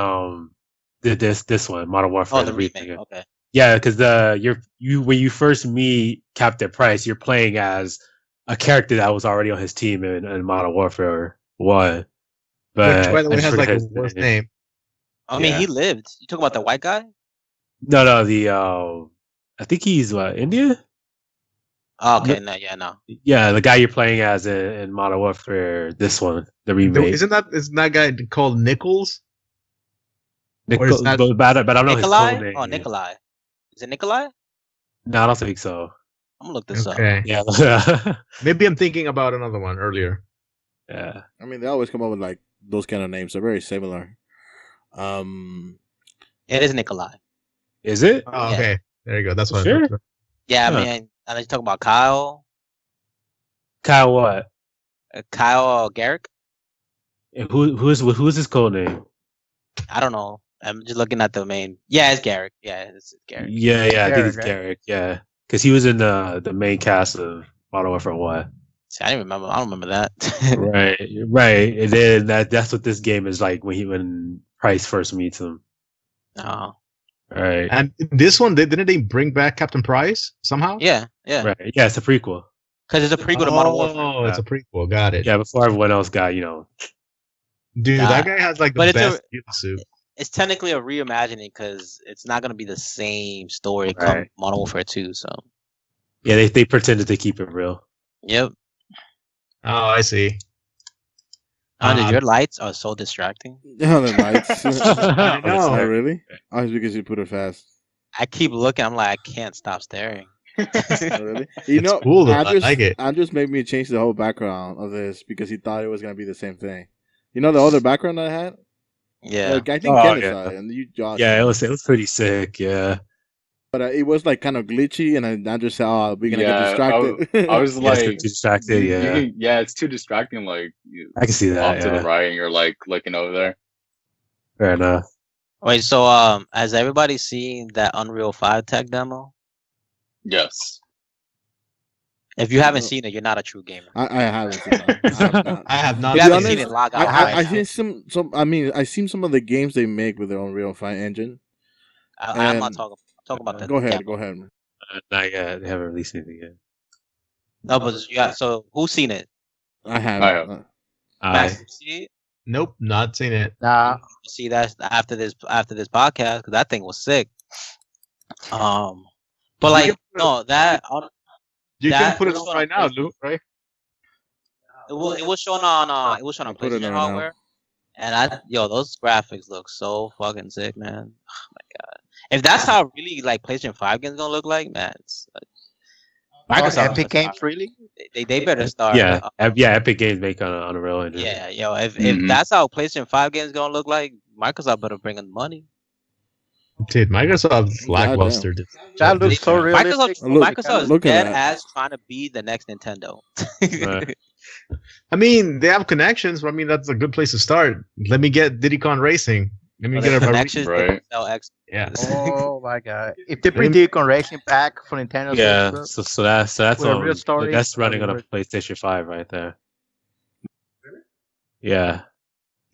this one, Modern Warfare The remake. Okay. Yeah, because when you first meet Captain Price, you're playing as a character that was already on his team in Modern Warfare 1. But Which, by the way, I has like a forget his worse name. I mean, Yeah. he lived. You talking about the white guy? No, the I think he's India? Oh, okay, no. Yeah, the guy you're playing as in Modern Warfare, this one, the remake. Isn't that guy called Nichols? Or is that- but I don't know Nikolai? his full name. Oh, Nikolai. Is it Nikolai? No, I don't think so. I'm gonna look this up. Okay. Yeah. Maybe I'm thinking about another one earlier. Yeah. I mean, they always come up with like those kind of names. They're very similar. It is Nikolai. Is it? Oh, Yeah. okay. There you go. That's what. Sure? Yeah, Huh. I mean, and you talking about Kyle? Kyle what? Kyle Garrick? And who's his code name? I don't know. I'm just looking at the main. Yeah, it's Garrick. Yeah, it's Garrick. Yeah, I think it's Garrick, right? Garrick. Yeah, because he was in the main cast of Modern Warfare 1. See, I don't remember that. Right. And then that's what this game is like when Price first meets him. Oh. Right. And this one, didn't they bring back Captain Price somehow? Yeah. Right. Yeah, it's a prequel. Because it's a prequel to Modern Warfare. Oh, it's a prequel. Got it. Yeah, before everyone else got Dude, Nah. that guy has like the But it's best suit. It's technically a reimagining because it's not gonna be the same story come Right. Modern Warfare 2. So. Yeah, they pretended to keep it real. Yep. Oh, I see. Andre, your lights are so distracting. Yeah, the lights. I know. Oh, really? Oh, it's because you put it fast. I keep looking. I'm like, I can't stop staring. Oh, really? You know, cool, though. I Andres, like it. Andres made me change the whole background of this because he thought it was gonna be the same thing. You know the other background I had? Yeah. Like, I think Oh, Ken yeah. saw it, and you, Josh. Yeah, it was pretty sick. Yeah. But it was like kind of glitchy, and I just said, "Oh, we're gonna get distracted." I was Yeah, it's like, too distracted. Yeah, it's too distracting. Like, you I can see that. off to Yeah. the right, and you're like looking over there. Fair enough. Wait, so has everybody seen that Unreal 5 tech demo? Yes. If you haven't seen it, you're not a true gamer. I haven't seen that. I have not If you To be haven't honest, seen it, log out. I've seen some. I mean, I've seen some of the games they make with their own Unreal 5 engine. I'm not and- talking about the Go ahead, demo. go ahead. Not yet. They haven't released anything yet. No, but yeah. So who's seen it? I have. I have. Max, you see it? Nope, not seen it. Nah, You see that after this podcast because that thing was sick. But like no that You That can put it was on on right now, Facebook. Luke. Right? it was shown on Put it PlayStation on now. hardware, and those graphics look so fucking sick, man. Oh my god! If that's how really like PlayStation 5 games gonna look like, man, it's, Microsoft Epic Games, really? they better start. Yeah, Epic Games make on a real engine. Yeah, if Mhm. that's how PlayStation 5 games gonna look like, Microsoft better bring in money. Dude, Microsoft's lackluster. That looks so Microsoft, realistic. Microsoft is look at dead that. ass trying to be the next Nintendo. Right. I mean, they have connections, but I mean, that's a good place to start. Let me get Diddy Kong Racing. Let me But get the a connections Right. they sell X. Yeah. Oh my god! If they bring Deacon Racing back for Nintendo, Yeah, Switch, so that's With a real on, story, that's running on a that'd PlayStation 5 right there. Yeah,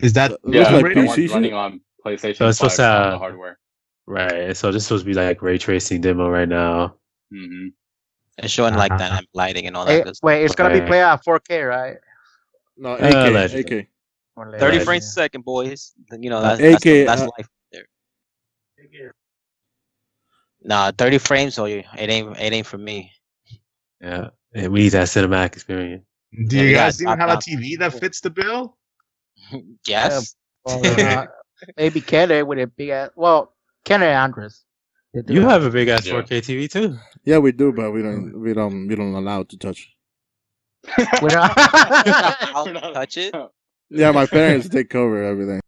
Is that It looks Yeah, like Tomb the Raider? PC one's shit? running on PlayStation So it's 5 supposed to, on the hardware. right. So this is supposed to be like ray tracing demo right now. Hmm It's showing like Uh-huh. dynamic lighting and all that good stuff. wait, it's gonna be Right. played at 4K, right? No, AK, Allegedly. AK. Or later, 30 Yeah. frames a second, boys. That's AK, that's life there. Nah, 30 frames, so it ain't for me. Yeah, And we need that cinematic experience. Do Yeah, you we guys gotta even have a talk TV that fits the bill? Yes. Maybe Kelly with a big ass. Well, Kelly and Andres. You have a big ass Yeah. 4K TV too. Yeah, we do, but we don't allow to touch. We don't- I'll touch it. Yeah, my parents take over everything.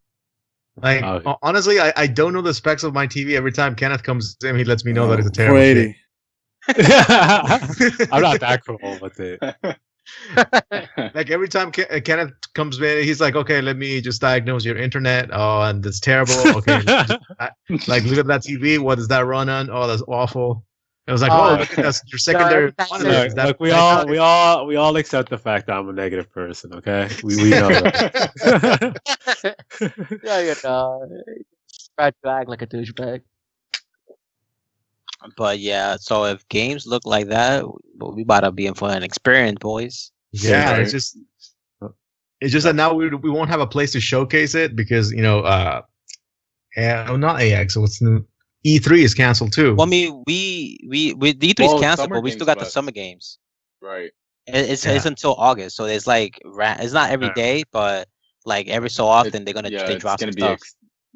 Like, Okay. honestly, I don't know the specs of my TV. Every time Kenneth comes in, he lets me know that it's a terrible 480. I'm not that cool with it. Like every time Kenneth comes in, he's like, "Okay, let me just diagnose your internet. Oh, and it's terrible. Okay, like look at that TV. What does that run on? Oh, that's awful." I was like, Oh, "Oh, look at that. Your secondary monitor. Look, Is that look, we all accept the fact that I'm a negative person. Okay, we know that. Yeah, you know, try to act like a douchebag. But yeah, so if games look like that, we about to be in for an experience, boys. Yeah, Right. it's just that now we won't have a place to showcase it because not AX. So what's new? E3 is canceled too. Well, I mean, we D3 Well, is canceled, Summer but we Games still got the Fest. summer games. Right. It's until August, so it's like it's not every day, but like every so often they It's drop gonna some be stuff.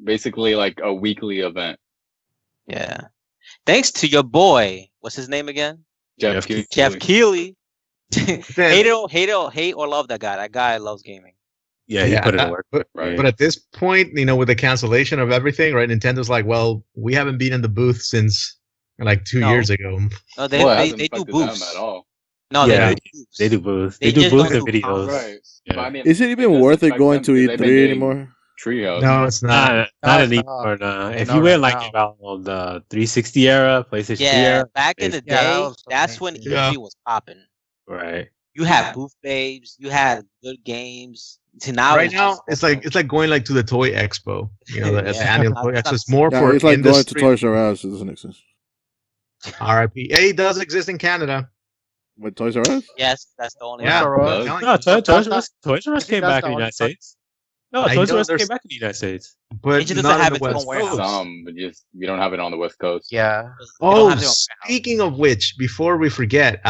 basically like a weekly event. Yeah, thanks to your boy. What's his name again? Jeff Jeff Keighley. Keighley. hate or love that guy. That guy loves gaming. Yeah, he put it in work. Right. But at this point, with the cancellation of everything, right? Nintendo's like, well, we haven't been in the booth since like 2 No. years ago. No, Well, it they hasn't do affected booths. them at all. No, Yeah, they do booths. They They do just booths don't and do videos. Right. Yeah. But I mean, Is it even doesn't worth it affect going them to because they've been E3 getting anymore? Treehouse. No, it's not. Not No, it's anymore. not. No. If Not you went right like now. about on the 360 era, PlayStation 3 Yeah, era, back in the Yeah, that day, was that's when amazing. E3 Yeah. was popping. right? You had booth babes, you had good games. To now, Right now, it's like going like to the Toy Expo. The Yeah. annual Toy Expo. It's more Yeah, for it's like going to industry. Toys R Us. It doesn't exist. RIP. It does exist in Canada. With Toys R Us? Yes, that's the only Yeah. Toys R Us. Does. Telling No, you. Toys R Us came that's back the in the only United States. No, I Toys know R Us there's- came back in the United States. But It just not doesn't in have the its own West warehouse. Coast. Some, but just we don't have it on the West Coast. Yeah. They don't Oh, have their own speaking of which, before we forget,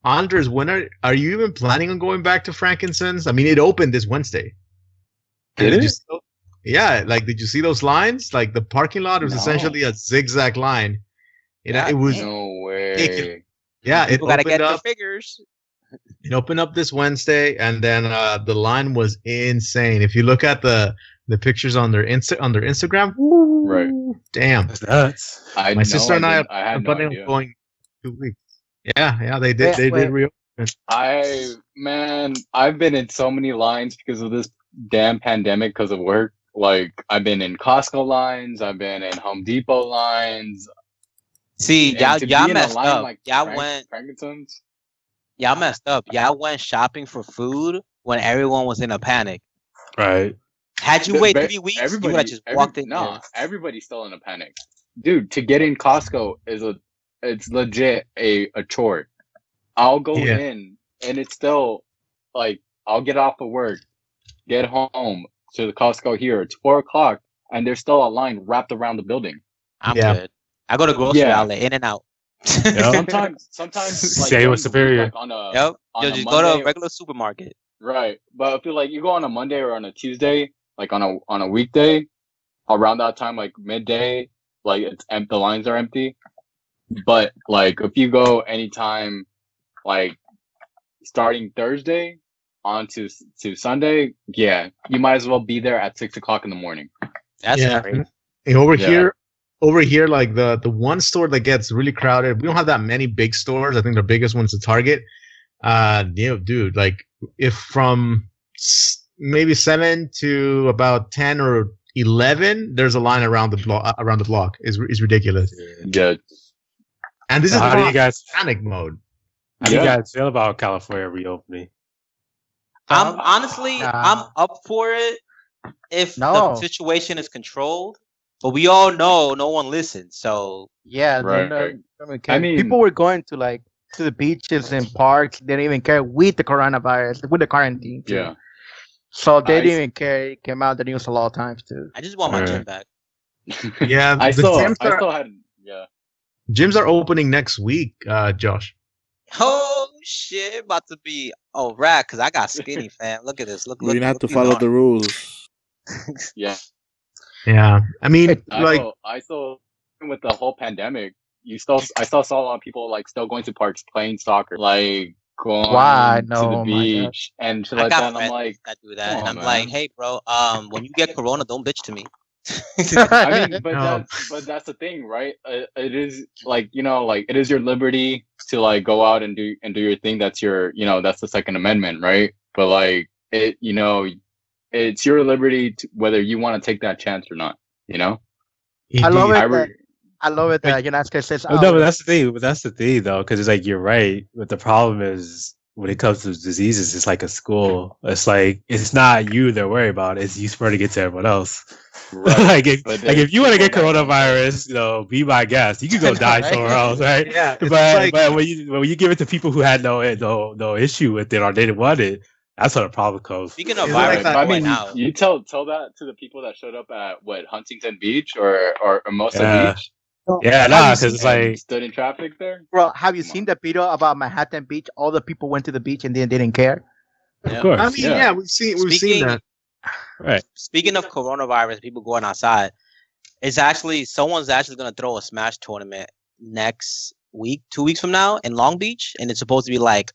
Anders, when are you even planning on going back to Frankincense? I mean, it opened this Wednesday. Did you it? see- yeah, like did you see those lines? Like the parking lot was No. essentially a zigzag line. God It was damn. No way. ridiculous. Yeah, it People gotta get opened their up. figures. It opened up this Wednesday, and then the line was insane. If you look at the pictures on their Instagram, woo, Right. damn. That's nuts. I My know, sister and I had are no planning on idea. going 2 weeks. Yeah, they did. Wait, They wait. did reopen. I've been in so many lines because of this damn pandemic because of work. Like I've been in Costco lines, I've been in Home Depot lines. See, and y'all to be in a messed line up. like Y'all Frankincense. messed up. Y'all went shopping for food when everyone was in a panic. Right. Had you wait 3 weeks, you would have just walked in Nah, there. everybody's still in a panic, dude. To get in Costco it's legit a chore. I'll go Yeah. in and it's still like I'll get off of work, get home to the Costco here. It's 4 o'clock and there's still a line wrapped around the building. I'm Yeah. good. I go to grocery Yeah. outlet, in and out. Yep. Sometimes like Say during what's the superior. week, like on a Yep. on Yo, a just go to Monday- a regular supermarket. Right, but if you like you go on a Monday or on a Tuesday, like on a weekday, around that time, like midday, like it's empty, the lines are empty. But like if you go anytime, like starting Thursday on to Sunday, yeah, you might as well be there at 6 o'clock in the morning. That's Yeah. great. And over Yeah. here, like the one store that gets really crowded. We don't have that many big stores. I think the biggest one's the Target. Dude, like if from maybe 7 to about 10 or 11, there's a line around the block. Is ridiculous. Yeah, And this is How do not you guys? panic mode. How do you Yeah. guys feel about California reopening? I'm honestly, Nah. I'm up for it if the No. situation is controlled. But we all know no one listens. So Yeah. Right, they're right. not gonna care. I mean- people were going to the beaches and parks. They didn't even care with the coronavirus, with the quarantine. Too. yeah. So they I- didn't even care. It came out the news a lot of times too. I just want my Right. gym back. Yeah, I the still gyms are had yeah. gyms are opening next week, Josh. Oh shit, about to be rat because I got skinny, fam. Look at this. Look, We're look, gonna have look to these follow arms. the rules. Yeah. Yeah, I mean, I saw with the whole pandemic, I still saw a lot of people like still going to parks playing soccer, like Why? going to the No, my God. beach and shit I like got that. And I'm friends like, that do come that, and on, I'm like, man. hey, bro, when you get corona, don't bitch to me. I mean, No. but that's the thing, right? It is like like it is your liberty to like go out and do your thing. That's your that's the Second Amendment, right? But like it's your liberty to, whether you want to take that chance or not. You know, I love indeed. it that the United States says, Oh, no, but "Oh, that's the thing. But that's the thing, though, because it's like you're right. But the problem is when it comes to diseases, it's like a school. It's like it's not you they're worried about. It's you spreading it to everyone else. right? like But if you want to get people don't coronavirus, be my guest. You can go I know, die right?" somewhere else, right? Yeah, it's But like when you give it to people who had no issue with it or they didn't want it, that's where the problem comes. Speaking of Is it like virus, that- I right mean, now, you tell that to the people that showed up at what Huntington Beach or Hermosa Yeah, Beach yeah, Have nah, you because seen, it's and like stood in traffic there. bro? Have you Come seen on. the video about Manhattan Beach? All the people went to the beach and they didn't care. of yeah. I course, mean, Yeah. yeah, we've seen Speaking that. right. speaking of coronavirus, people going outside. It's actually someone's actually gonna throw a Smash tournament next week, 2 weeks from now in Long Beach, and it's supposed to be like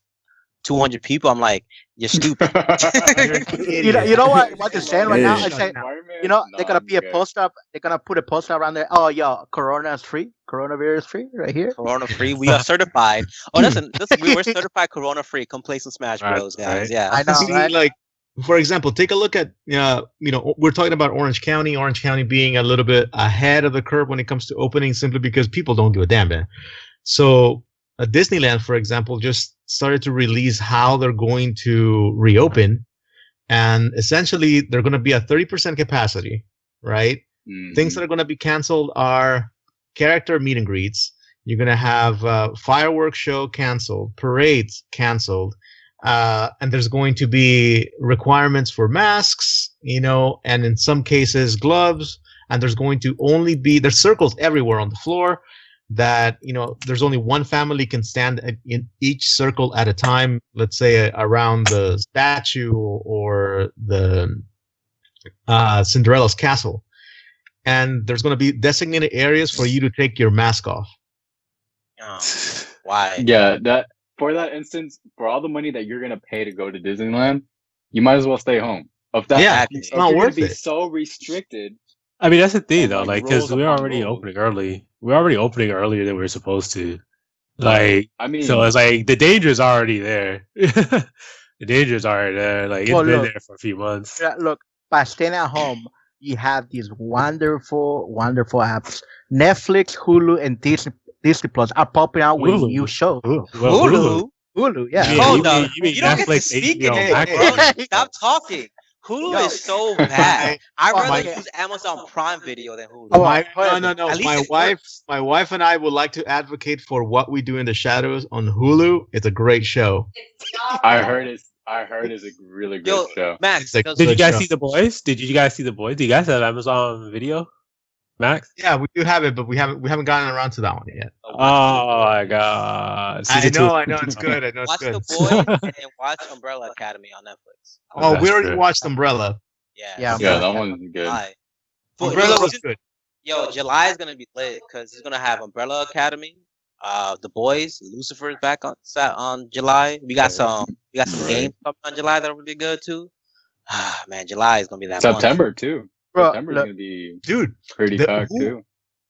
200 people. I'm like, you're stupid. You're an idiot. You know what they're saying right now? Hey. It's like, Environment? they're No, gonna I'm be a good. poster up. They're gonna put a poster around there. Oh, yo, Corona is free. Coronavirus free right here. Corona free. We are certified. Oh, listen, we're certified Corona free. Come play some Smash Right, Bros, guys. right. Yeah. I know, See, right? like, for example, take a look at, we're talking about Orange County being a little bit ahead of the curve when it comes to opening simply because people don't give a damn, man. So, Disneyland, for example, just started to release how they're going to reopen. And essentially, they're going to be at 30% capacity, right? Mhm. Things that are going to be canceled are character meet and greets. You're going to have fireworks show canceled, parades canceled, and there's going to be requirements for masks, and in some cases gloves. And there's going to only be there's circles everywhere on the floor that there's only one family can stand in each circle at a time. Let's say around the statue or the Cinderella's castle. And there's going to be designated areas for you to take your mask off. Oh, why? Yeah, for that instance, for all the money that you're gonna pay to go to Disneyland, you might as well stay home. If that, Yeah, Exactly. it's if not you're gonna worth be it. so restricted I mean, that's the thing, and though, like because rules we're upon already rules. opening early. We're already opening earlier than we are supposed to. Like, I mean, so it's like the danger's already there. The danger's already there. Like, it's Well, been look. there for a few months. Yeah, look, by staying at home, you have these wonderful, wonderful apps. Netflix, Hulu, and Disney Plus are popping out with Hulu. new shows. Well, Hulu. Hulu, yeah. You mean- Hold up. you mean don't get to Netflix, speak in HBO, it, Max? bro. Stop talking. Hulu Yo. is so bad. I'd Oh, rather okay. use Amazon Prime Video than Hulu. Oh, No. At least My it wife, works. my wife and I would like to advocate for What We Do in the Shadows on Hulu. It's a great show. I heard it's a really good Yo, show. Max, It's like- does- Did you Good guys show. see The Boys? Do you guys have Amazon Video? Max? Yeah, we do have it, but we haven't gotten around to that one yet. Oh my god. I Season two know, is- it's good. I know it's watch good. The Boys and then watch Umbrella Academy on Netflix. Oh, That's we already true. watched Umbrella. Yeah. Yeah, Yeah, Umbrella that one's good. July. But Umbrella was yo, good. July is gonna be lit because it's gonna have Umbrella Academy, The Boys, Lucifer's back on July. We got some Right. games coming on July that will be good too. Ah man, July is gonna be that month. September too. Bro, September's look, gonna be Dude, pretty the- packed who- too.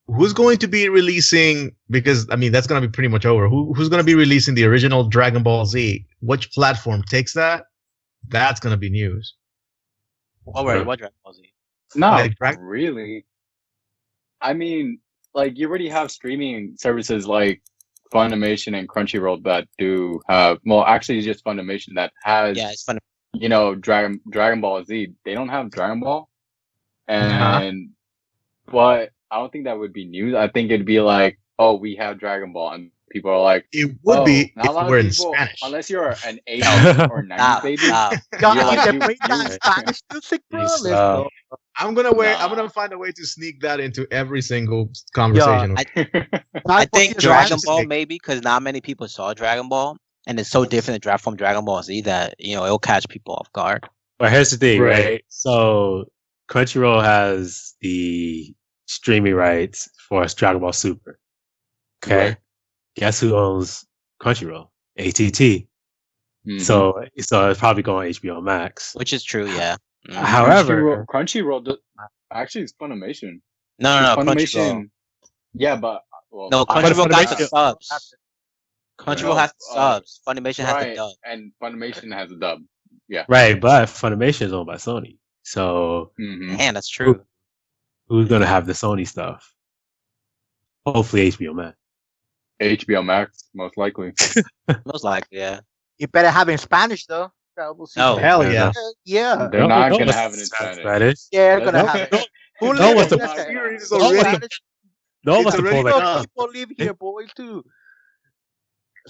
who's going to be releasing, because I mean that's going to be pretty much over. Who's going to be releasing the original Dragon Ball Z? Which platform takes that? That's going to be news. Oh wait, what Dragon Ball Z? Not Like, right? really. I mean, like you already have streaming services like Funimation and Crunchyroll that do have. Well, actually, it's just Funimation that has. Yeah, it's fun. Dragon Ball Z. They don't have Dragon Ball, Uh-huh. but I don't think that would be news. I think it'd be like, oh, we have Dragon Ball, and people are like, It would be not a if lot it were of in people, Spanish. unless you're an 80s or 90s Stop, baby. stop. Y'all You're like, can you- bring you- that Spanish music, bro. Yes, Let's go. I'm gonna Nah. find a way to sneak that into every single conversation. I think Dragon Just Ball like- maybe because not many people saw Dragon Ball, and it's so different from Dragon Ball Z that it'll catch people off guard. But here's the thing, Right. right? So Crunchyroll has the streaming rights for Dragon Ball Super. Okay. Right. Guess who owns Crunchyroll? ATT. Mhm. So it's probably going on HBO Max. Which is true, yeah. Mhm. However, Crunchyroll actually it's Funimation. No, Funimation. Crunchyroll. Yeah, but well, No, I- Crunchyroll got the Funimation- subs. Crunchyroll No, has the subs. Funimation has the right, dub. and Funimation has a dub. right, but Funimation is owned by Sony. So Mm-hmm. Man, that's true. who's gonna have the Sony stuff? Hopefully HBO Max. HBO Max, most likely. Most likely, yeah. You better have it in Spanish though. We'll see. No. Hell yeah. Yeah. They're not No gonna one's have it in Spanish. Yeah, they're gonna No, have it. Who no lives one's in the- that series is No already- Spanish No one wants It's to pull already like. done. people live here, boys, too.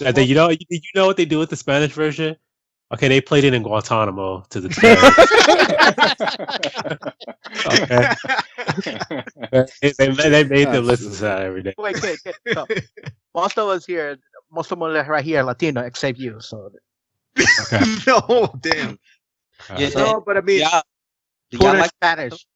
You know what they do with the Spanish version? Okay, they played it in Guantanamo to the okay. They made them listen to that every day. Wait, kid. So, most of us here, most of us right here, Latino, except you. So, No, damn. Yeah, No, but I mean, yeah. Do put y'all in like Spanish.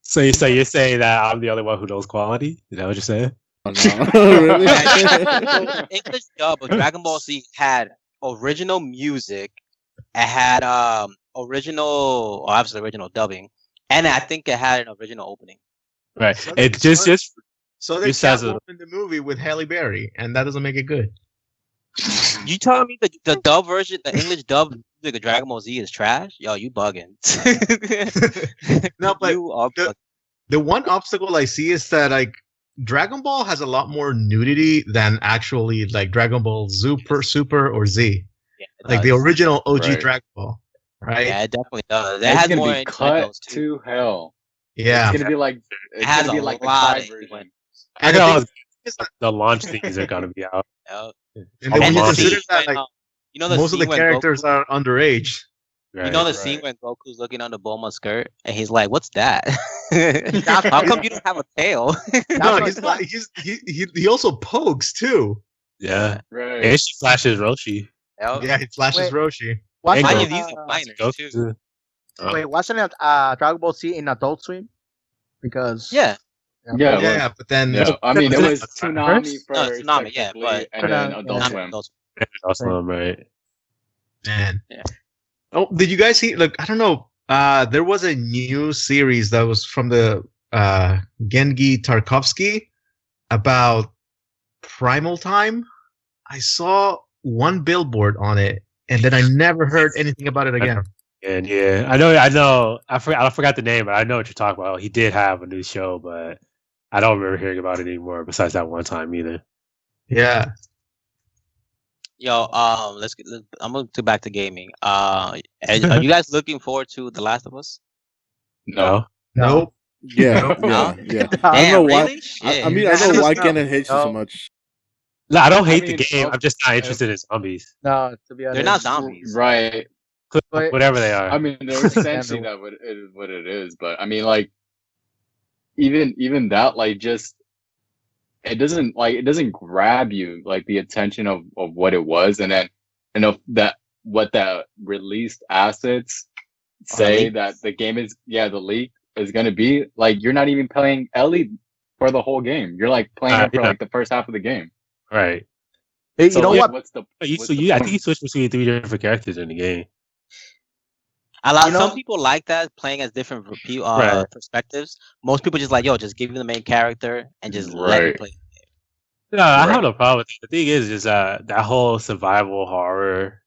So you're saying that I'm the only one who knows quality? Is that what you're saying? Oh, no. Really? the English dub of Dragon Ball Z had original music. It had obviously original dubbing, and I think it had an original opening. Right. So- It just so they This has can't open the movie with Halle Berry, and that doesn't make it good. You telling me the dub version, the English dub music of Dragon Ball Z is trash? Yo, you bugging. No, but you are bugging. the one obstacle I see is that like Dragon Ball has a lot more nudity than actually like Dragon Ball Super or Z, Yeah, it like the does. original OG Right. Dragon Ball, right? Yeah, it definitely does. It It's has gonna more be cut innuendos, too. to hell. Yeah. It's gonna be like has gonna be a like the lot Kai of version. I And the know thing is that- the launch things are gonna be out. Yeah. and And then when you the consider scene that when, like the most of the scene when characters Goku, are underage. Right? the scene when Goku's looking under Bulma's skirt and he's like, "What's that? That's- How come you don't have a tail?" No, what he's it's not. He also pokes too. Yeah. Right. And she flashes Roshi. Yeah, he flashes Wait. Roshi. Wasn't Hey, Mind it, you, these are minors Goku. too. wait, wasn't it Dragon Ball Z in Adult Swim? Because Yeah, Yeah, Yeah, but then Yeah, I mean, it Was it was Tsunami first? No, first, Tsunami, yeah, technically, but- and then Tsunami, Adult yeah. Swim. Awesome, right? man. Yeah. Oh, did you guys see? Like, I don't know. There was a new series that was from the Gengi Tarkovsky about Primal Time. I saw one billboard on it, and then I never heard anything about it again. And yeah, I know. I forgot the name, but I know what you're talking about. He did have a new show, but I don't remember hearing about it anymore. Besides that one time, either. Yeah. yo, I'm gonna go back to gaming. Are you guys looking forward to The Last of Us? No. Nope. Yeah, No? yeah. I don't Damn, know why. really? I mean, I know why Kenneth hates you so No. much. No, I don't I hate mean, the game. I'm just not uh, interested in zombies. no, to be honest, They're not zombies. Right. But- Whatever they are. I mean, they're essentially that what it is, but I mean, like, even that, like, just it doesn't grab you like the attention of what it was, and then of that what that released assets say that the game is the leak is gonna be like. You're not even playing Ellie for the whole game. You're like playing it for yeah. like the first half of the game. Right. Hey, So, you know like, what? What's the I what's the think point? you switch between 3 different characters in the game. Some people like that playing as different Right. perspectives. Most people just like, yo, just give me the main character and just let me Right. play. No, I Right. have no problem with it. The thing is that whole survival horror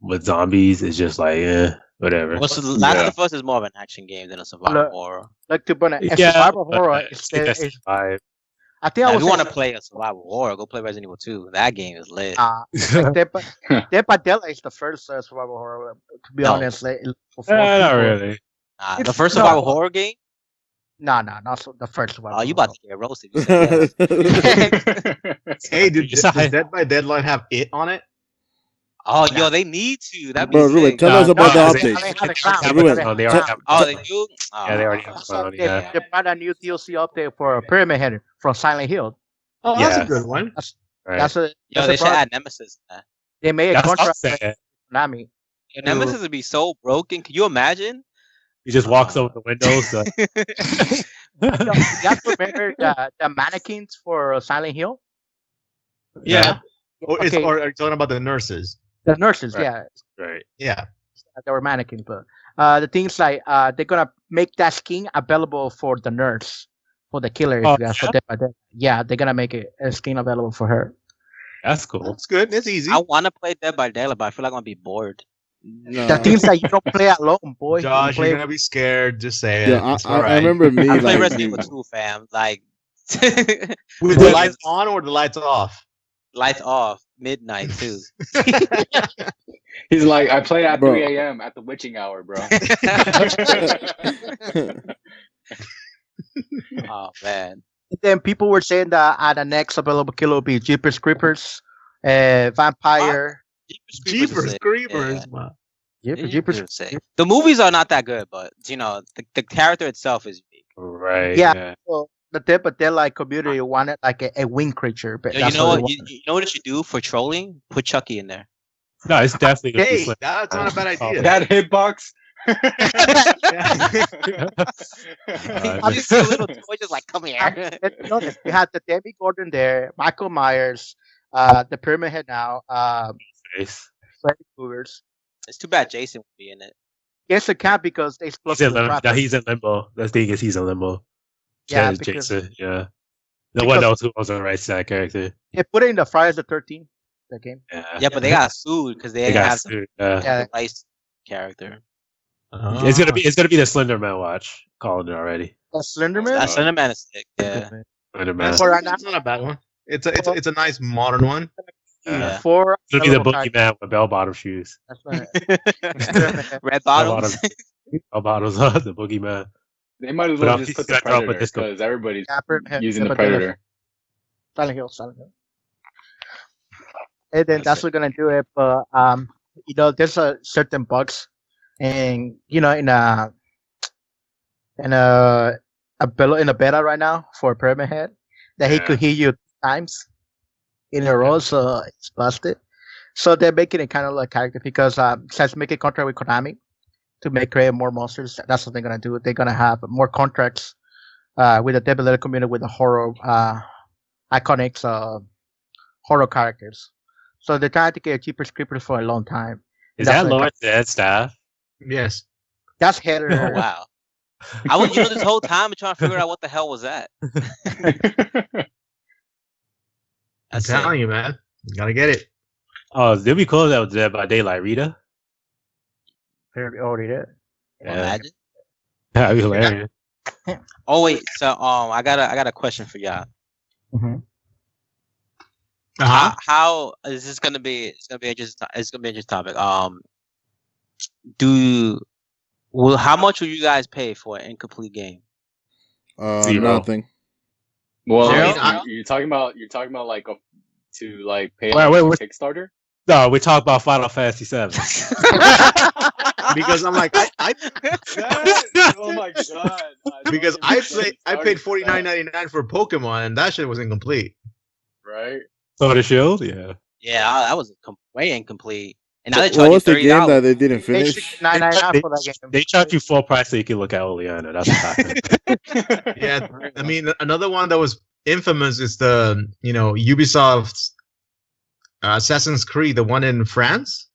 with zombies is just like, whatever. Well, so The Last Yeah. of Us is more of an action game than a survival Look, horror. Like to be honest, Yeah, survival but horror. I think that's the vibe. I think I Now, if was you want to play a survival horror, go play Resident Evil 2. That game is lit. like Dead by Daylight is the first survival horror. To be No. honest, like, Not really. The it's first not- survival horror game, No, not so, the first one. Oh, you about to get roasted? You said yes. Hey, You saw does it. Dead by Deadline have it on it? Oh, yo, they need to. That'd be Bro, Ruben, sick. tell us about the no, updates. they have a clown. Ruben, They already have. Oh, they do. Yeah, they already have Also, one. they, Yeah. they brought a new DLC update for Pyramid Head from Silent Hill. Oh, that's a Yes. good one. Right. That's a Yo, that's they a should product. add Nemesis. In that. They made a That's contract what I'm with saying. Konami. Yo, Nemesis would be so broken. Can you imagine? He just walks over the windows. You have to remember the mannequins for Silent Hill. Yeah. Or, Okay, or are you talking about the nurses? the nurses, Right. yeah, Right. Yeah. they were mannequins, but the things like they're gonna make that skin available for the nurse, for the killer. Oh, If you guys for Dead by Dead. Yeah, they're gonna make a skin available for her. That's cool. That's good. It's easy. I want to play Dead by Daylight, but I feel like I'm gonna be bored. No. The things that you don't play alone, boy. Josh, you play you're gonna be scared. Just say it. Yeah, It's I all right. remember me I play like Resident Evil 2, fam. Like, With the lights on or the lights off? lights off, midnight too. He's like, I play at Bro. 3 a.m. at the witching hour, bro. Oh man. Then people were saying that the next available killer will be Jeepers Creepers, Vampire. Jeepers sick. Creepers. Yeah. Wow. Jeepers. Creepers sick. The movies are not that good, but you know, the character itself is unique. Right. Yeah. Well, the Dead by Daylight community wanted like a wing creature, but Yo, that's you know what what? they You know what you should do for trolling? Put Chucky in there. No, it's definitely gonna be Hey, slim. that's not a bad Oh, idea. That hitbox. You just see a little toy just like, come here. Notice we had the Debbie Gordon there, Michael Myers, the Pyramid Head now, face. Freddy Krueger's. It's too bad Jason would be in it. Yes, it can't because they split He's in the limbo. trap. He's in limbo. The thing is, he's in limbo. Yeah, Says because Jason. Yeah. No one because- knows who owns the rights to that character. they put it in the Friday the 13th, the game. Yeah. Yeah, but they got sued because they They didn't got have sued. Yeah. the nice character. It's gonna be the Slender Man watch. Calling it already. The Slenderman. That Slender Man is sick. Yeah. Slender Man. That's, For right now- that's not a bad one. It's a nice modern one. Yeah. For It's gonna be the available characters. boogeyman with bell bottom shoes. That's right. Red bottoms. Bell bottoms on the boogeyman. They might as But well I'll just put keep the that up with Predator this one. because everybody's Yeah, Pyramid Head, using the Dead by Daylight. Predator. Silent Hill. And then that's what's gonna do it. But there's a certain bugs, and in a beta right now for Pyramid Head that he Yeah. could hit you times in a row, so it's busted. So they're making it kind of like character because since making contract with Konami to create more monsters, that's what they're gonna do. They're gonna have more contracts with the development community with the horror iconic horror characters. So they're trying to get Jeepers Creepers for a long time. Is That's that what Lawrence Dead staff? Yes. That's Header. Oh wow. I was this whole time trying to figure out what the hell was that. I'm That's telling it. you, man. You gotta get it. Oh, it'd be cool if that was Dead by Daylight Rita. Already did. Imagine. That'd be hilarious. Oh wait, so I got a question for y'all. Mhm. How is this gonna be? It's gonna be interesting. It's gonna be an interesting topic. How much will you guys pay for an incomplete game? Zero. Nothing. Well, Zero? you're talking about like to like pay Wait, on wait. Kickstarter. No, we talk about Final Fantasy VII. Because I'm like, I Oh my god! because I paid $49.99 for Pokemon and that shit was incomplete. Right. So the Shield, yeah. Yeah, that was way incomplete. And now they charge What you was the game $30. that they didn't finish? $9.99 for that game. They charge you full price so you can look at Oleana. That's what happened. Yeah, I mean, another one that was infamous is the Ubisoft's Assassin's Creed, the one in France.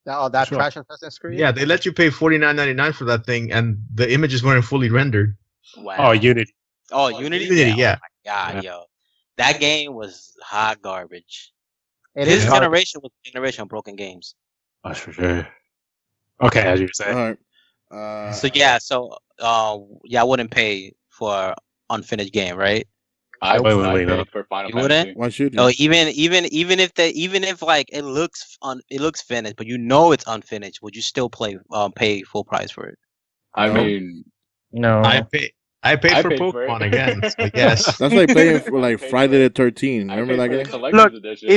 That Sure. trash Assassin's Creed. Yeah, they let you pay $49.99 for that thing, and the images weren't fully rendered. Wow. Oh, Unity. Oh, Unity. Unity, yeah. Oh my god, Yeah. yo, that game was hot garbage. It This is hard. generation was the generation of broken games. That's for sure. Okay, as you were saying. All right. I wouldn't pay for unfinished game, right? I Wait, would wait, pay no. for Final You wouldn't? Fantasy. Why should you? No, even if like it looks finished, but it's unfinished, would you still pay full price for it? I No. mean, No. I paid for paid for Pokemon it. again. So yes. That's like playing for like Paid Friday for the 13th. I Remember paid that for the game? collector's Look, edition.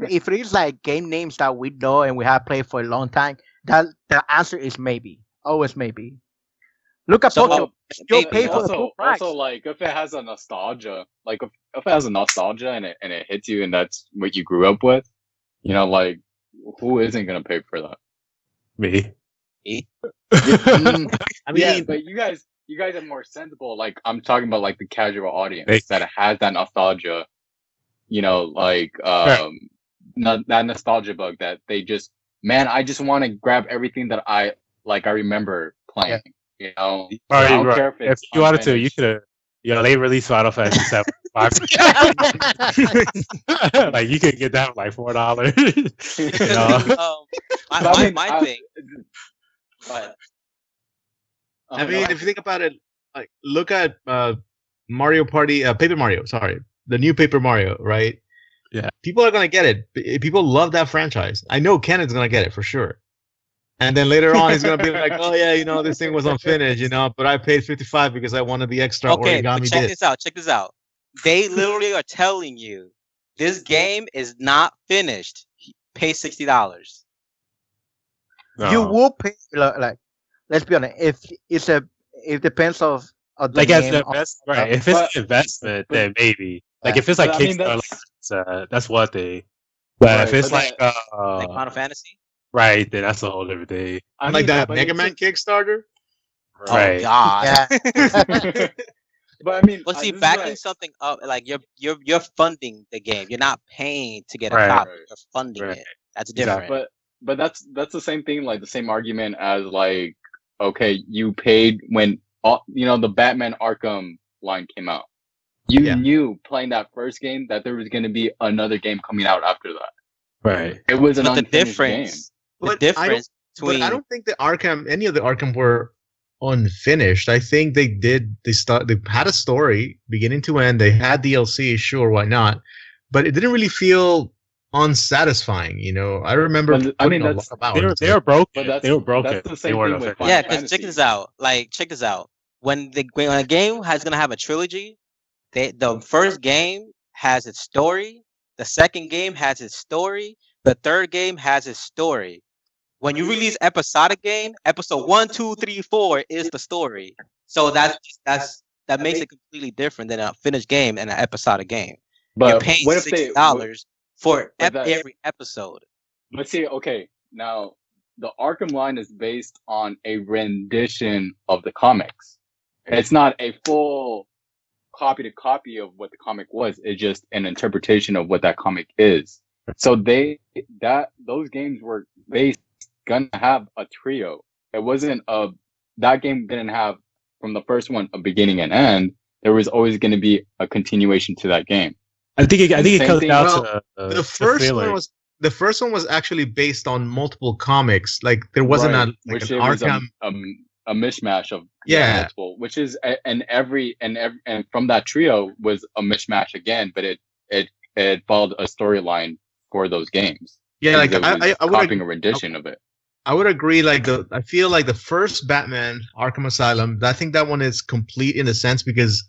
if it is like game names that we know and we have played for a long time, that the answer is maybe. Always maybe. Look at So, Pokemon. You'll maybe, pay for the also, full price. also like if it has a nostalgia, like if it has a nostalgia and it hits you and that's what you grew up with, you know, like who isn't gonna pay for that? Me. Mm, I mean, Yeah, but you guys are more sensible. Like I'm talking about like the casual audience Hey. that has that nostalgia, you know, like that nostalgia bug that they just, man, I just want to grab everything that I remember playing. You know, I don't care if If it's you wanted to, you unfinished. could have. They released Final Fantasy 7. Like you could get that for like $4. My thing. But I mean, if you think about it, like look at Mario Party, Paper Mario. Sorry, the new Paper Mario, right? Yeah. People are gonna get it. People love that franchise. I know Kenneth's gonna get it for sure. And then later on, he's gonna be like, "Oh yeah, you know, this thing was unfinished, you know, but I paid $55 because I wanted the extra okay, but origami check bit." this out. They literally are telling you this game is not finished. Pay $60. You will pay like. Let's be honest. If it's it depends of the like as name an of- investment, right? If it's an investment, then maybe. Like if it's like But, I mean, Kickstarter, that's one thing. But Right, if it's but like like Final Fantasy. right, then that's a whole different thing. I Like mean, that but Mega it's Man Kickstarter. Right. Oh God. Yeah. But I mean, Well, see, this is backing like- something up, like you're funding the game. You're not paying to get a Right. copy. Right. You're funding Right. it. That's different. but that's the same thing, like the same argument as like, okay, you paid when the Batman Arkham line came out. You Yeah. knew playing that first game that there was going to be another game coming out after that. Right. It was an But the unfinished game. difference, But the I difference But between I don't think any of the Arkham were unfinished. I think they had a story beginning to end. They had DLC, sure, why not? But it didn't really feel unsatisfying, you know. I remember But, I mean, putting a that's- lot of hours They into were it. broken. But They were broken. that's the They same weren't thing with effective. Final yeah, because Fantasy. check this out. Like, check this out. When a game is gonna have a trilogy, the first game has its story. The second game has its story. The third game has its story. When you release episodic game, episode 1, 2, 3, 4 is the story. So that makes it completely different than a finished game and an episodic game. You're But paying what if they? $60 for but that- every episode. But see, okay, now the Arkham line is based on a rendition of the comics. It's not a full copy to copy of what the comic was. It's just an interpretation of what that comic is. So those games were gonna have a trio. It wasn't that game didn't have from the first one a beginning and end. There was always going to be a continuation to that game. I think it Same comes thing- down well, to The first feeling. one was the first one was actually based on multiple comics. Like there wasn't Right, an which it was Arkham. a mishmash of Yeah. multiple, which is and from that trio was a mishmash again, but it followed a storyline for those games. Yeah, like Because it was I would copying a rendition of it. I would agree. Like I feel like the first Batman Arkham Asylum. I think that one is complete in a sense because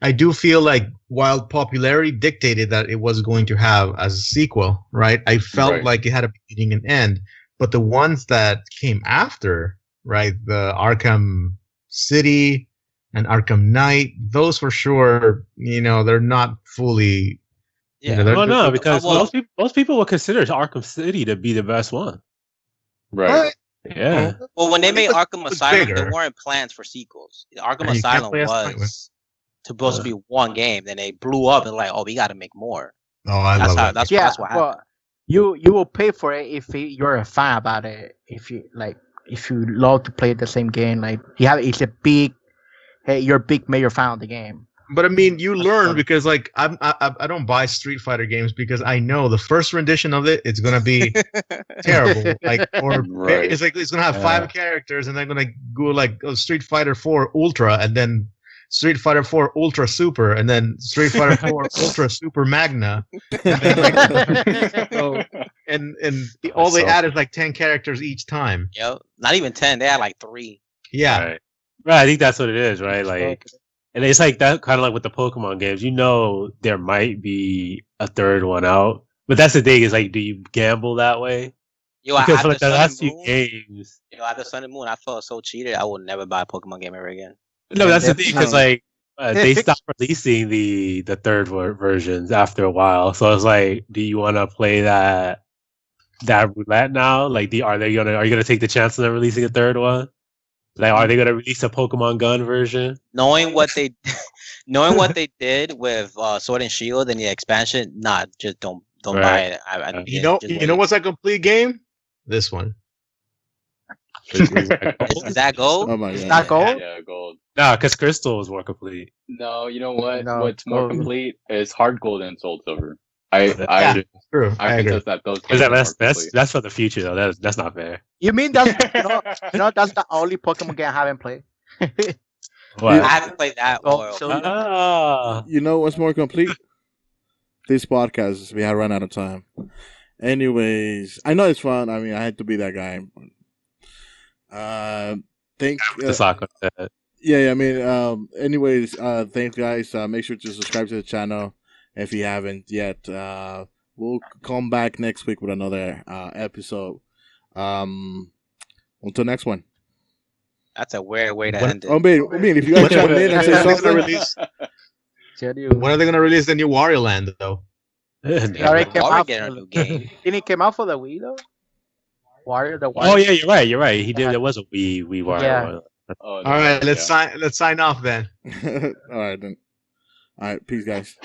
I do feel like while popularity dictated that it was going to have as a sequel, right? I felt Right. like it had a beginning and end. But the ones that came after, right? The Arkham City and Arkham Knight, those for sure, they're not fully. Yeah. they're- Well, no, because well- most people would consider Arkham City to be the best one. Right. Yeah. Well, when they Well, made it was- Arkham was Asylum, bigger. there weren't plans for sequels. Arkham And you can't Asylum play as Nightwing. was supposed to be one game, then they blew up and like, oh, we got to make more. Oh, I That's love how. it. That's Yeah, what happened. well, you will pay for it if you're a fan about it. If you love to play the same game, like it's a big, hey, you're a big major fan of the game. But I mean, you That's learn funny. because like I don't buy Street Fighter games because I know the first rendition of it's gonna be terrible. Like Right. it's gonna have Yeah. 5 characters and they're gonna go like Street Fighter 4 Ultra and then Street Fighter 4 Ultra Super and then Street Fighter 4 Ultra Super Magna. So, and all they So- add is like 10 characters each time. Yo, not even 10. They had like 3. Yeah. Right. Right, I think that's what it is, right? Like, and it's like that kind of like with the Pokemon games. You know, there might be a third one out, but that's the thing is like, do you gamble that way? Yo, Because for after like the Sun and last few Moon, games, after Sun and Moon, I felt so cheated. I will never buy a Pokemon game ever again. no, And that's the then- thing because no. like they fix- stopped releasing the third versions after a while. So it's like, do you want to play that roulette now? Like, are you gonna take the chance of them releasing a third one? Like, are they gonna release a Pokemon Gun version? Knowing what they, knowing what they did with Sword and Shield and the expansion, nah, just don't buy Right. it. You know what's a complete game? This one. Is that gold? Oh my It's god. not gold. Yeah, gold. Nah, because Crystal was more complete. No, you know what? No, What's more gold. complete is hard gold and soul silver. I Yeah, true. I agree. contest that those Is games that are more that's complete. that's for the future though. That's not fair. You mean that's that's the only Pokemon game I haven't played. What? I haven't played that. Oh, Or, so- Ah. You know what's more complete? This podcast. We have run out of time. Anyways, I know it's fun. I mean, I had to be that guy. The soccer. Yeah, I mean, anyways, thanks guys. Make sure to subscribe to the channel if you haven't yet. We'll come back next week with another episode. Until next one. that's a weird way to What- end it. I mean, if you guys chime in and say When are they gonna something, release? Tell you. When are they gonna release the new Wario Land though? It already came Wario out getting a for new game. Didn't it came out for the Wii though? Wario, the Wario. Oh yeah, you're right. He did. There was a Wii Wario. Yeah. one. Oh, All right, yeah. let's sign off then. all right then. All right, peace, guys.